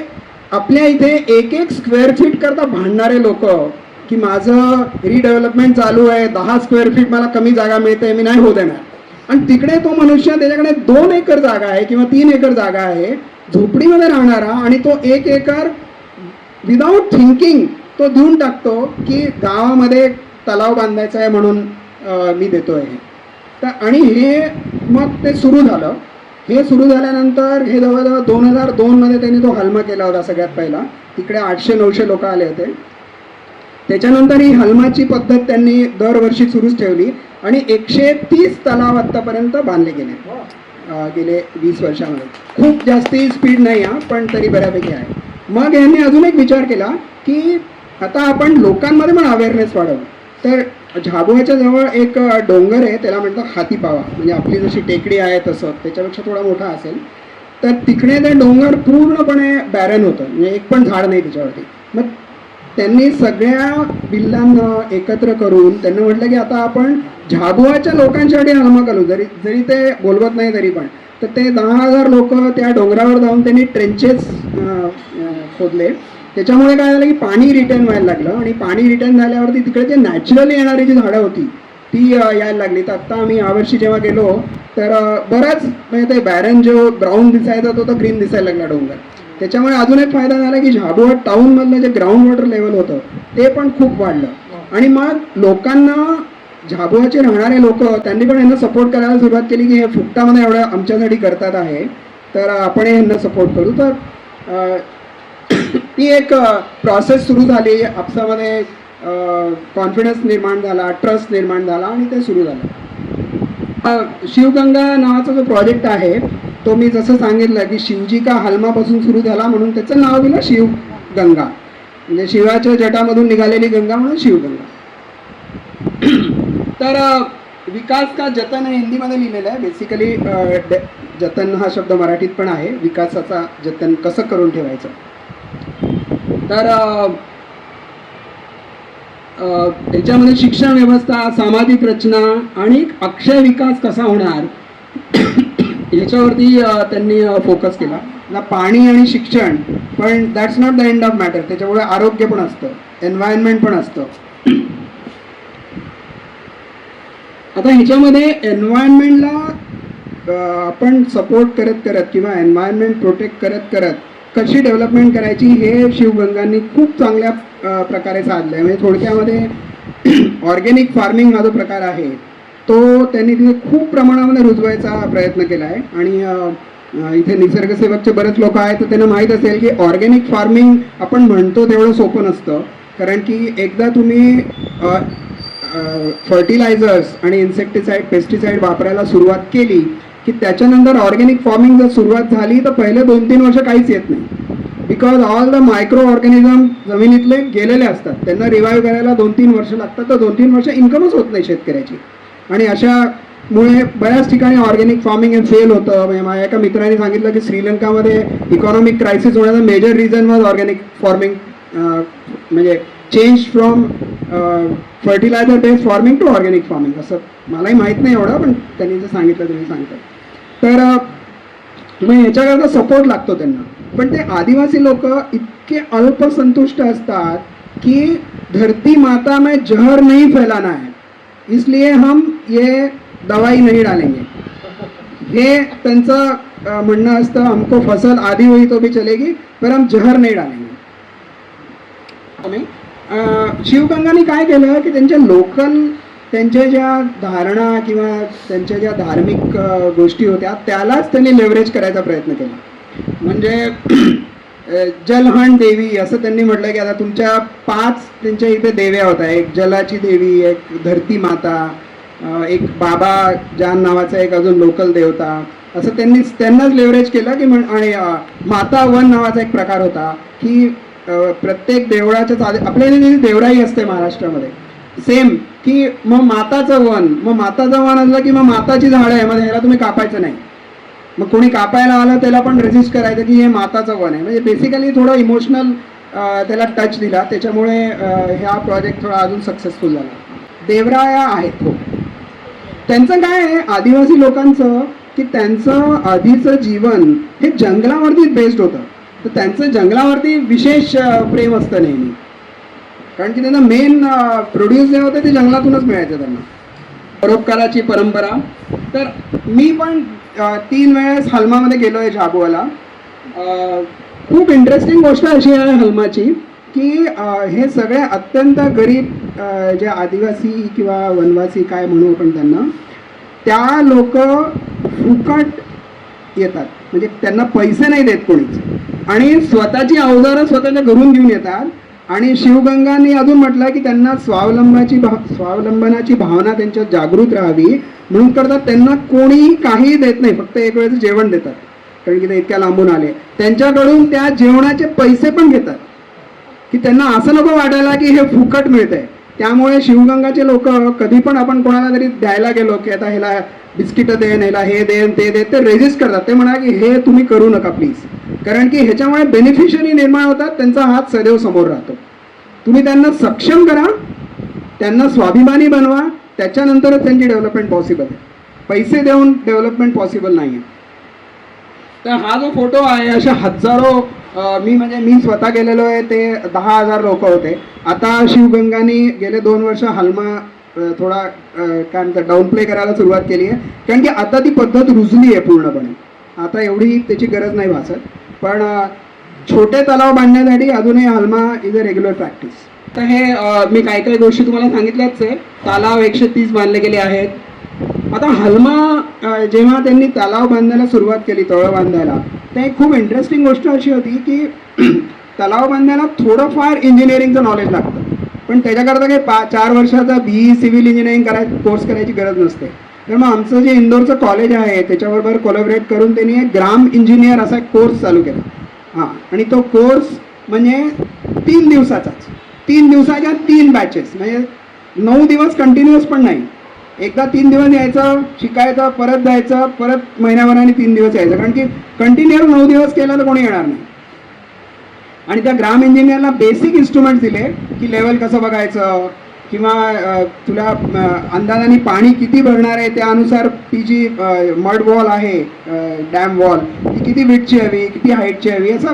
आपल्या इथे 1 स्क्वेअर फीट करता भांडणारे लोक की माझं रिडेव्हलपमेंट चालू आहे, 10 स्क्वेअर फीट मला कमी जागा मिळते, मी नाही होत येणार. आणि तिकडे तो मनुष्य, त्याच्याकडे 2 एकर जागा आहे किंवा 3 एकर जागा आहे, झोपडीमध्ये राहणारा, आणि तो 1 एकर विदाऊट थिंकिंग तो देऊन टाकतो की गावामध्ये तलाव बांधायचा आहे म्हणून मी देतो आहे. तर आणि हे मग ते सुरू झालं. हे सुरू झाल्यानंतर हे जवळजवळ 2002मध्ये त्यांनी तो हलमा केला होता सगळ्यात पहिला. तिकडे 800-900 लोक आले होते. त्याच्यानंतर ही हलमाची पद्धत त्यांनी दरवर्षी सुरूच ठेवली आणि 130 तलाव आत्तापर्यंत बांधले गेले 20 वर्षामध्ये. खूप जास्ती स्पीड नाही आहे, पण तरी बऱ्यापैकी आहे. मग यांनी अजून एक विचार केला की आता आपण लोकांमध्ये पण अवेअरनेस वाढवू. तर झाबुआच्या जवळ एक डोंगर आहे, त्याला म्हणतात हातीपावा, म्हणजे आपली जशी टेकडी आहे तसं, त्याच्यापेक्षा थोडा मोठा असेल. तर तिकडे ते डोंगर पूर्णपणे बॅरन होतं, म्हणजे एक पण झाड नाही त्याच्यावरती. मग त्यांनी सगळ्या बिल्लांना एकत्र करून त्यांना म्हटलं की आता आपण झाबुआच्या लोकांसाठी हलमा करू, जरी ते बोलवत नाही तरी पण. तर ते 10,000 लोक त्या डोंगरावर जाऊन त्यांनी ट्रेंचेस खोदले. त्याच्यामुळे काय झालं की पाणी रिटर्न व्हायला लागलं आणि पाणी रिटर्न झाल्यावरती तिकडे जे नॅचरली येणारी जी झाडं होती ती यायला लागली. तर आत्ता आम्ही यावर्षी जेव्हा गेलो तर बराच म्हणजे ते बॅरन जो ब्राऊन दिसायचा तो ग्रीन दिसायला लागला डोंगर. त्याच्यामुळे अजून एक फायदा झाला की झाबुआ टाऊनमधलं जे ग्राउंड वॉटर लेवल होतं ते पण खूप वाढलं. आणि मग लोकांना, झाबुआचे राहणारे लोक, त्यांनी पण यांना सपोर्ट करायला सुरुवात केली की हे फुकटामध्ये एवढं आमच्यासाठी करतात आहे, तर आपण यांना सपोर्ट करू. तर ती एक प्रोसेस सुरू झाली. आपसामध्ये कॉन्फिडन्स निर्माण झाला, ट्रस्ट निर्माण झाला आणि ते सुरू झालं. शिवगंगा नावाचा जो प्रोजेक्ट आहे तो मी जसं सांगितलं की शिवजी का हलमापासून सुरू झाला म्हणून त्याचं नाव दिलं शिवगंगा, म्हणजे शिवाच्या जटामधून निघालेली गंगा म्हणून शिवगंगा. तर विकास का जतन हे हिंदीमध्ये लिहिलेलं आहे. बेसिकली जतन हा शब्द मराठीत पण आहे. विकासाचा जतन कसं करून ठेवायचं. तर याच्यामध्ये शिक्षण व्यवस्था, सामाजिक रचना आणि अक्षय विकास कसा होणार याच्यावरती त्यांनी फोकस केला. पाणी आणि शिक्षण, पण that's not the end of matter. त्याच्यामुळे आरोग्य पण असतं, एन्व्हायरमेंट पण असतं. आता ह्याच्यामध्ये एन्व्हायरमेंटला आपण सपोर्ट करत करत किंवा एन्व्हायरमेंट प्रोटेक्ट करत करत कशी डेव्हलपमेंट करायची हे शिवगंगांनी खूप चांगल्या प्रकारे साधलं आहे. म्हणजे थोडक्यामध्ये ऑर्गॅनिक फार्मिंग हा जो प्रकार आहे तो त्यांनी तिथे खूप प्रमाणामध्ये रुजवायचा प्रयत्न केला आहे. आणि इथे निसर्गसेवकचे बरेच लोक आहेत तर त्यांना माहीत असेल की ऑर्गॅनिक फार्मिंग आपण म्हणतो तेवढं सोपं नसतं. कारण की एकदा तुम्ही फर्टिलायझर्स आणि इन्सेक्टिसाईड, पेस्टिसाईड वापरायला सुरुवात केली की त्याच्यानंतर ऑर्गॅनिक फार्मिंग जर सुरुवात झाली तर पहिले 2-3 वर्ष काहीच येत नाही. Because all the micro organism जमिनीतले गेलेले असतात. त्यांना रिवाईव्ह करायला 2-3 वर्ष लागतात. तर 2-3 वर्ष इन्कमच होत नाही शेतकऱ्याची. आणि अशामुळे बऱ्याच ठिकाणी ऑर्गॅनिक फार्मिंग हे फेल होतं. म्हणजे माझ्या एका मित्राने सांगितलं की श्रीलंकामध्ये इकॉनॉमिक क्रायसिस होण्याचं major reason was organic farming. म्हणजे change from fertiliser based farming to organic farming. असं मलाही माहीत नाही एवढं, पण त्यांनी जर सांगितलं तुम्ही सांगता. तर मग ह्याच्याकरता सपोर्ट लागतो त्यांना. पण ते आदिवासी लोक इतके अल्पसंतुष्ट असतात की धरती माता में जहर नहीं फैलाना है, इसलिए हम ये दवाई नहीं डालेंगे, हे त्यांचं म्हणणं असतं. हमको फसल आधी हुई तो भी चलेगी पर हम जहर नहीं डालेंगे. शिवगंगांनी काय केलं की त्यांच्या लोकल त्यांच्या ज्या धारणा किंवा त्यांच्या ज्या धार्मिक गोष्टी होत्या त्यालाच त्यांनी लेव्हरेज करायचा प्रयत्न केला. म्हणजे जलहण देवी असं त्यांनी म्हटलं की आता तुमच्या 5 त्यांच्या इथे देव्या होत्या. एक जलाची देवी, एक धरती माता, एक बाबा जान नावाचा एक अजून लोकल देवता. असं त्यांनाच लेव्हरेज केलं की आणि माता वन नावाचा एक प्रकार होता की प्रत्येक देवळाच्याच आपल्या इथे देवराई असते महाराष्ट्रामध्ये सेम की मग माताचं वन, मग माताचं वन असलं की मग माताची झाडं आहे, मग ह्याला तुम्ही कापायचं नाही. मग कोणी कापायला आलं त्याला पण रेजिस्ट करायचं की हे माताचं वन आहे. म्हणजे बेसिकली थोडं इमोशनल त्याला टच दिला. त्याच्यामुळे हा प्रोजेक्ट थोडा अजून सक्सेसफुल झाला. देवराया आहेत हो. त्यांचं काय आहे आदिवासी लोकांचं की त्यांचं आधीचं जीवन हे जंगलावरतीच बेस्ड होतं. तर त्यांचं जंगलावरती विशेष प्रेम असतं नेहमी. कारण की त्यांना मेन प्रोड्यूस जे होते ते जंगलातूनच मिळायचं त्यांना. परोपकाराची परंपरा. तर मी पण 3 वेळेस हलमामध्ये गेलो आहे झाबुआला. खूप इंटरेस्टिंग गोष्ट अशी आहे हलमाची की हे सगळे अत्यंत गरीब जे आदिवासी किंवा वनवासी काय म्हणू आपण त्यांना, त्या लोक फुकट येतात. म्हणजे त्यांना पैसे नाही देत कोणीच आणि स्वतःची अवजारं स्वतःच्या घरून घेऊन येतात. आणि शिवगंगांनी अजून म्हटलं की त्यांना स्वावलंबनाची भावना त्यांच्यात जागृत राहावी म्हणून करतात. त्यांना कोणी काही देत नाही, फक्त एक वेळेचं जेवण देतात. कारण की ते इतक्या लांबून आले. त्यांच्याकडून त्या जेवणाचे पैसे पण घेतात की त्यांना असं नको वाटायला की हे फुकट मिळतंय. त्यामुळे शिवगंगाचे लोक कधी पण आपण कोणाला तरी द्यायला गेलो की आता ह्याला बिस्किटं देन, ह्याला हे देन ते दे, ते रेजिस्ट करतात. ते म्हणा की हे तुम्ही करू नका प्लीज. कारण की ह्याच्यामुळे बेनिफिशरी निर्माण होतात. त्यांचा हात सदैव समोर राहतो. तुम्ही त्यांना सक्षम करा, त्यांना स्वाभिमानी बनवा, त्याच्यानंतरच त्यांची डेव्हलपमेंट पॉसिबल आहे. पैसे देऊन डेव्हलपमेंट पॉसिबल नाही आहे. तर हा जो फोटो आहे अशा हजारो मी स्वतः गेलेलो आहे. ते 10,000 लोक होते. आता शिवगंगांनी गेले 2 वर्ष हलमा थोडा काय म्हणतात डाऊन प्ले करायला सुरुवात केली आहे. कारण की आता ती पद्धत रुजली आहे पूर्णपणे. आता एवढी त्याची गरज नाही भासत. पण छोटे तलाव बांधण्यासाठी अजूनही हलमा इज अ रेग्युलर प्रॅक्टिस. तर हे मी काही काही गोष्टी तुम्हाला सांगितल्याच आहे. तलाव 130 बांधले गेले आहेत. आता हलमा जेव्हा त्यांनी तलाव बांधायला सुरुवात केली, तळं बांधायला, तर एक खूप इंटरेस्टिंग गोष्ट अशी होती की तलाव बांधायला थोडंफार इंजिनिअरिंगचं नॉलेज लागतं. पण त्याच्याकरता काही 4 वर्षाचा BE सिव्हिल इंजिनिअरिंग कोर्स करायची गरज नसते. तर मग आमचं जे इंदोरचं कॉलेज आहे त्याच्याबरोबर कोलॅबरेट करून त्यांनी एक ग्राम इंजिनियर असा एक कोर्स चालू केला. हां, आणि तो कोर्स म्हणजे 3 दिवसाचाच. 3 दिवसाच्या 3 बॅचेस, म्हणजे 9 दिवस कंटिन्युअस पण नाही. एकदा 3 दिवस यायचं, शिकायचं, परत जायचं, परत महिन्याभराने 3 दिवस यायचं, कारण की कंटिन्यू 9 दिवस केलं तर कोणी येणार नाही. आणि त्या ग्राम इंजिनियरला बेसिक इन्स्ट्रुमेंट्स दिले की लेवल कसं बघायचं, किंवा तुला अंदाजाने पाणी किती भरणार आहे त्यानुसार ती जी मड वॉल आहे, डॅम वॉल, ती किती विड्थची हवी, किती हाईटची हवी, असं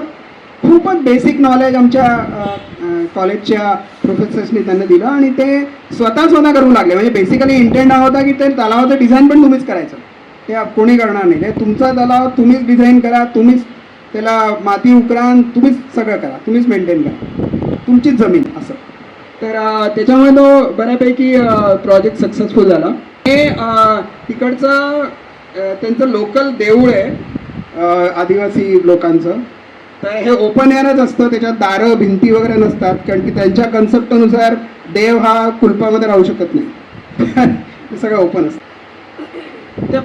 खूपच बेसिक नॉलेज आमच्या कॉलेजच्या प्रोफेसर्सनी त्यांना दिलं. आणि ते स्वतः करू लागले. म्हणजे बेसिकली इंटेंट हा होता की ते तलावाचं डिझाईन पण तुम्हीच करायचं, ते कोणी करणार नाही. ते तुमचा तलाव तुम्हीच डिझाईन करा, तुम्हीच त्याला माती उकरा, तुम्हीच सगळं करा, तुम्हीच मेंटेन करा, तुमचीच जमीन असं. तर त्याच्यामुळे तो बऱ्यापैकी प्रोजेक्ट सक्सेसफुल झाला. हे तिकडचं त्यांचं लोकल देऊळ आहे आदिवासी लोकांचं. तर हे ओपन एअरच असतं, त्याच्यात दारं भिंती वगैरे नसतात, कारण की त्यांच्या कन्सेप्टनुसार देव हा कुलपामध्ये राहू शकत नाही. ते सगळं ओपन असतं. त्या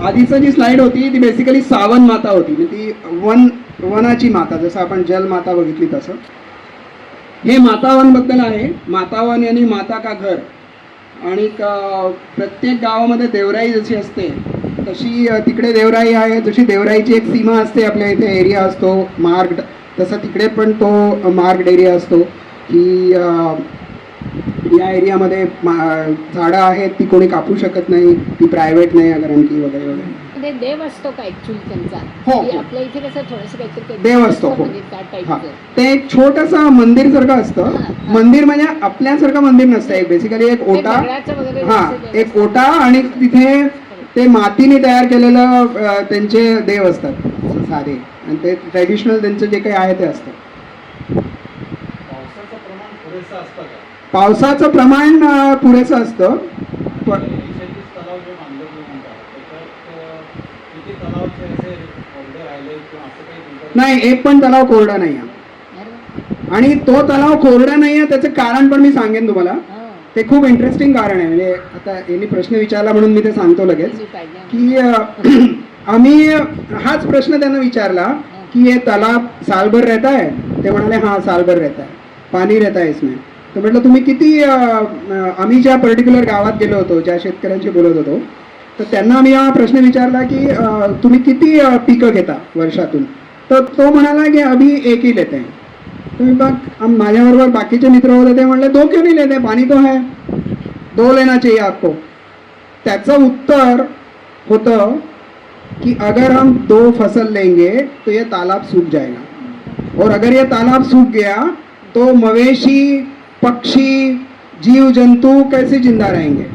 आधीचं जी स्लाईड होती ती बेसिकली सावन माता होती, ती वनाची माता, जसं आपण जलमाता बघितली तसं. हे मातावनबद्दल आहे. मातावन यानी माता का घर. आणि प्रत्येक गावामध्ये देवराई जशी असते तशी तिकडे देवराई आहे. जशी देवराईची एक सीमा असते, आपल्या इथे एरिया असतो मार्क्ड, तसं तिकडे पण तो मार्क्ड एरिया असतो की या एरियामध्ये झाडं आहेत ती कोणी कापू शकत नाही, ती प्रायव्हेट नाही कारण की वगैरे वगैरे. देव असतो का ऍक्च्युअली त्यांचा? हो, आपल्या इथे कसं थोडंसं काहीतरी देव असतो. हो, म्हणजे त्या हां, टाईपचं. ते एक छोटंसं मंदिर सारखं असतं. मंदिर म्हणजे आपल्यासारखं मंदिर नसतं, एक बेसिकली एक ओटा. हां, एक ओटा आणि तिथे ते मातीने तयार केलेलं त्यांचे देव असतात साधे, आणि ते ट्रेडिशनल त्यांचं जे काही आहे ते असतं. पावसाचं प्रमाण पुरेसं असतं. नाही, एक पण तलाव कोरडा नाही आहे. आणि तो तलाव कोरडा नाही आहे त्याचं कारण पण मी सांगेन तुम्हाला. ते खूप इंटरेस्टिंग कारण आहे. म्हणजे आता यांनी प्रश्न विचारला म्हणून मी ते सांगतो लगेच की आम्ही हाच प्रश्न त्यांना विचारला की ये तालाब साल भर रहता है? ते म्हणाले हां, साल भर रहता है, पाणी रहता है इसमें. तर म्हटलं तुम्ही किती, आम्ही ज्या पर्टिक्युलर गावात गेलो होतो, ज्या शेतकऱ्यांशी बोलत होतो, तर त्यांना आम्ही हा प्रश्न विचारला की तुम्ही किती पिकं घेता वर्षातून? तर तो म्हणाला की अभी एक ही लेते हैं. तुम्ही बघ, माझ्याबरोबर बाकीचे मित्र होते, ते म्हणले 2 क्यों नहीं लेते, पानी तो है, 2 लेना चाहिए आपको. त्याचं उत्तर होतं कि अगर हम 2 फसल लेंगे तो ये तालाब सूख जाएगा, और अगर ये तालाब सूख गया तो मवेशी, पक्षी, जीव जंतु कैसे जिंदा रहेंगे.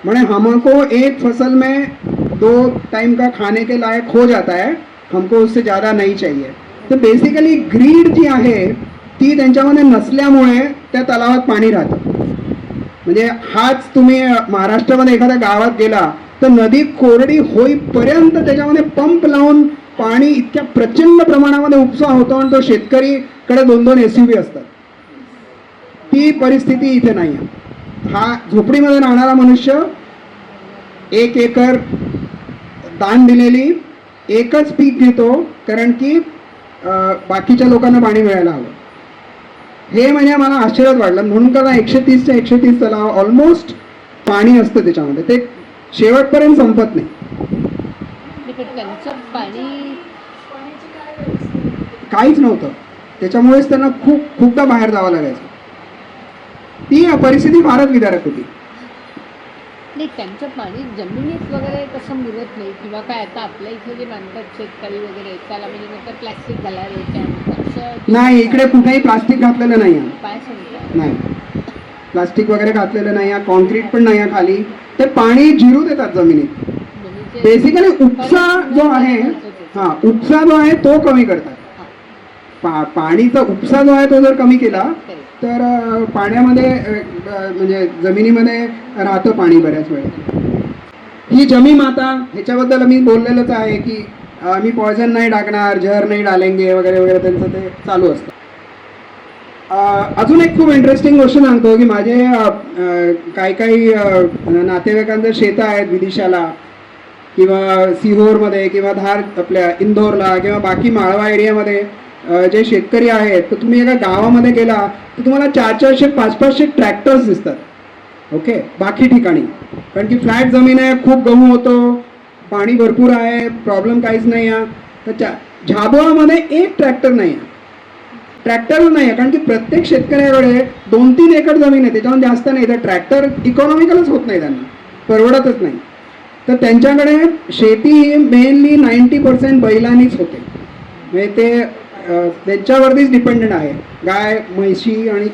मैंने हमको एक फसल में 2 टाइम का खाने के लायक हो जाता है, हमको उससे ज़्यादा नहीं चाहिए. तर बेसिकली ग्रीड जी आहे ती त्यांच्यामध्ये नसल्यामुळे त्या तलावात पाणी राहतं. म्हणजे हाच तुम्ही महाराष्ट्रामध्ये एखाद्या गावात गेला तर नदी कोरडी होईपर्यंत त्याच्यामध्ये पंप लावून पाणी इतक्या प्रचंड प्रमाणामध्ये उपसा होतो, आणि तो शेतकरीकडे 2-2 SUV असतात. ती परिस्थिती इथे नाही आहे. हा झोपडीमध्ये राहणारा मनुष्य 1 एकर दान दिलेली एकच पीक घेतो, कारण की बाकीच्या लोकांना पाणी मिळायला हवं. हे म्हणजे मला आश्चर्यात वाटलं. म्हणून का 130च्या 130 तलाव ऑलमोस्ट पाणी असतं त्याच्यामध्ये, ते शेवटपर्यंत संपत नाही. काहीच नव्हतं, त्याच्यामुळेच त्यांना खूपदा बाहेर जावं लागायचं. ती परिस्थिती फारच विदारक होती. नाही, त्यांचं पाणी जमिनीत वगैरे कसं मुरत नाही किंवा काय. आता आपल्या इथे जे बांधतात शेतकरी वगैरे, त्याला म्हणजे नंतर प्लॅस्टिक घालायला नाही, इकडे कुठेही प्लास्टिक घातलेलं नाही आहे. काय सांगतात? नाही, प्लास्टिक वगैरे घातलेलं नाही आहे, कॉन्क्रीट पण नाही आहे खाली. ते पाणी जिरू देतात जमिनीत. बेसिकली उपसा जो आहे, हां, उपसा जो आहे तो कमी करतात. पाणीचा उपसा जो आहे तो जर कमी केला तर पाण्यामध्ये म्हणजे जमिनीमध्ये राहतं पाणी बऱ्याच वेळेस. ही जमी माता, ह्याच्याबद्दल मी बोललेलंच आहे की आम्ही पॉयझन नाही टाकणार, जहर नाही डालेंगे वगैरे वगैरे, त्यांचं ते चालू असतं. अजून एक खूप इंटरेस्टिंग गोष्ट सांगतो की माझे काही नातेवाईकांचं शेतं आहेत विदिशाला किंवा सिहोरमध्ये किंवा धार आपल्या इंदोरला किंवा बाकी माळवा एरियामध्ये जे शेतकरी आहेत. तर तुम्ही एका गावामध्ये गेला तर तुम्हाला 400-500 ट्रॅक्टर्स दिसतात. ओके, बाकी ठिकाणी कारण की फ्लॅट जमीन आहे, खूप गहू होतो, पाणी भरपूर आहे, प्रॉब्लेम काहीच नाही आहे. तर झाबुआमध्ये एक ट्रॅक्टर नाही आहे, ट्रॅक्टर नाही आहे, कारण की प्रत्येक शेतकऱ्याकडे 2-3 एकर जमीन आहे, त्याच्याहून जास्त नाही. तर ट्रॅक्टर इकॉनॉमिकलच होत नाही, त्यांना परवडतच नाही. तर त्यांच्याकडे शेती ही मेनली 90% बैलांनीच होते, म्हणजे ते त्यांच्यावरतीच डिपेंडेंट आहे. गाय, म्हशी आणि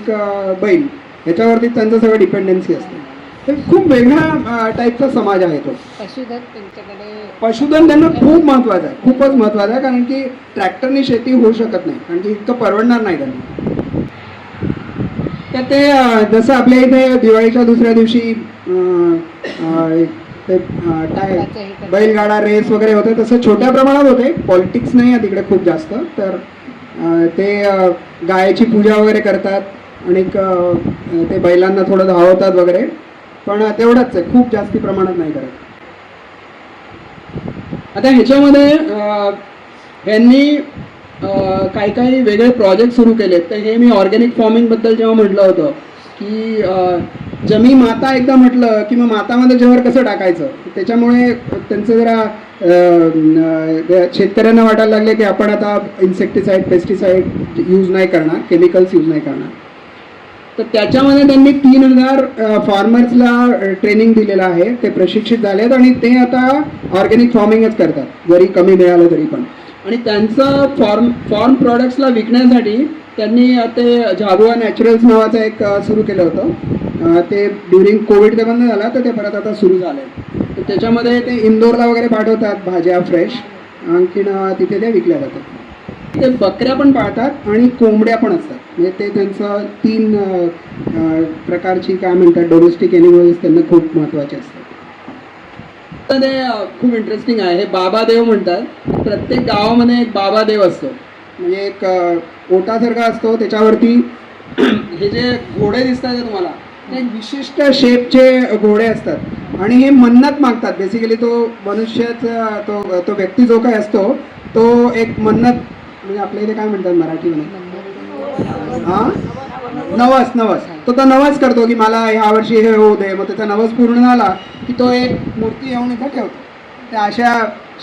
बैल ह्याच्यावरतीच त्यांचं सगळं डिपेंडन्सी असते. तर खूप वेगळ्या टाईपचा समाज आहे तो. पशुधन त्यांच्याकडे पशुधन त्यांना खूप महत्त्वाचं आहे, खूपच महत्त्वाचं आहे, कारण की ट्रॅक्टरनी शेती होऊ शकत नाही, कारण की इतकं परवडणार नाही त्यांना. तर ते जसं आपल्या इथे दिवाळीच्या दुसऱ्या दिवशी ते काय बैलगाडा रेस वगैरे होते, तसं छोट्या प्रमाणात होते. पॉलिटिक्स नाही आहे तिकडे खूप जास्त. तर ते गायची पूजा वगैरे करतात आणि ते बैलांना थोडं धावतात वगैरे, पण तेवढंच आहे, खूप जास्ती प्रमाणात नाही करत. आता ह्याच्यामध्ये ह्यांनी काही काही वेगळे प्रोजेक्ट सुरू केलेत. तर हे मी ऑर्गॅनिक फार्मिंगबद्दल जेव्हा म्हटलं होतं की जमी माता एकदा म्हटलं की मग मातामध्ये जहर कसं टाकायचं, त्याच्यामुळे त्यांचं जरा शेतकऱ्यांना वाटायला लागले की आपण आता इन्सेक्टिसाईड, पेस्टिसाईड यूज नाही करणार, केमिकल्स यूज नाही करणार. तर त्याच्यामध्ये त्यांनी 3000 फार्मर्सला ट्रेनिंग दिलेलं आहे, ते प्रशिक्षित झालेत आणि ते आता ऑर्गॅनिक फार्मिंगच करतात, जरी कमी मिळालं तरी पण. आणि त्यांचं फॉर्म प्रॉडक्ट्सला विकण्यासाठी त्यांनी ते झाबुआ नॅचरल्स नावाचं एक सुरू केलं होतं. ते ड्युरिंग कोविड ते बंद झाला, तर ते परत आता सुरू झालं आहे. तर त्याच्यामध्ये ते इंदोरला वगैरे पाठवतात भाज्या फ्रेश, आणखीन तिथे त्या विकल्या जातात. ते बकऱ्या पण पाळतात आणि कोंबड्या पण असतात, म्हणजे ते त्यांचं 3 प्रकारची काय म्हणतात डोमेस्टिक ॲनिमल्स त्यांना खूप महत्त्वाचे असतात. तर ते खूप इंटरेस्टिंग आहे. हे बाबा देव म्हणतात. प्रत्येक गावामध्ये एक बाबा देव असतो, म्हणजे एक ओटासारखा असतो, त्याच्यावरती हे जे घोडे दिसतात ते तुम्हाला, ते एक विशिष्ट शेपचे घोडे असतात आणि हे मन्नत मागतात. बेसिकली तो मनुष्याचा तो व्यक्ती जो काही असतो तो एक मन्नत, म्हणजे आपल्या इथे काय म्हणतात मराठीमध्ये, नवस तो नवस करतो की मला ह्या वर्षी हे होऊ दे. मग त्याचा नवस पूर्ण झाला की तो एक मूर्ती येऊन इथं ठेवतो. त्या अशा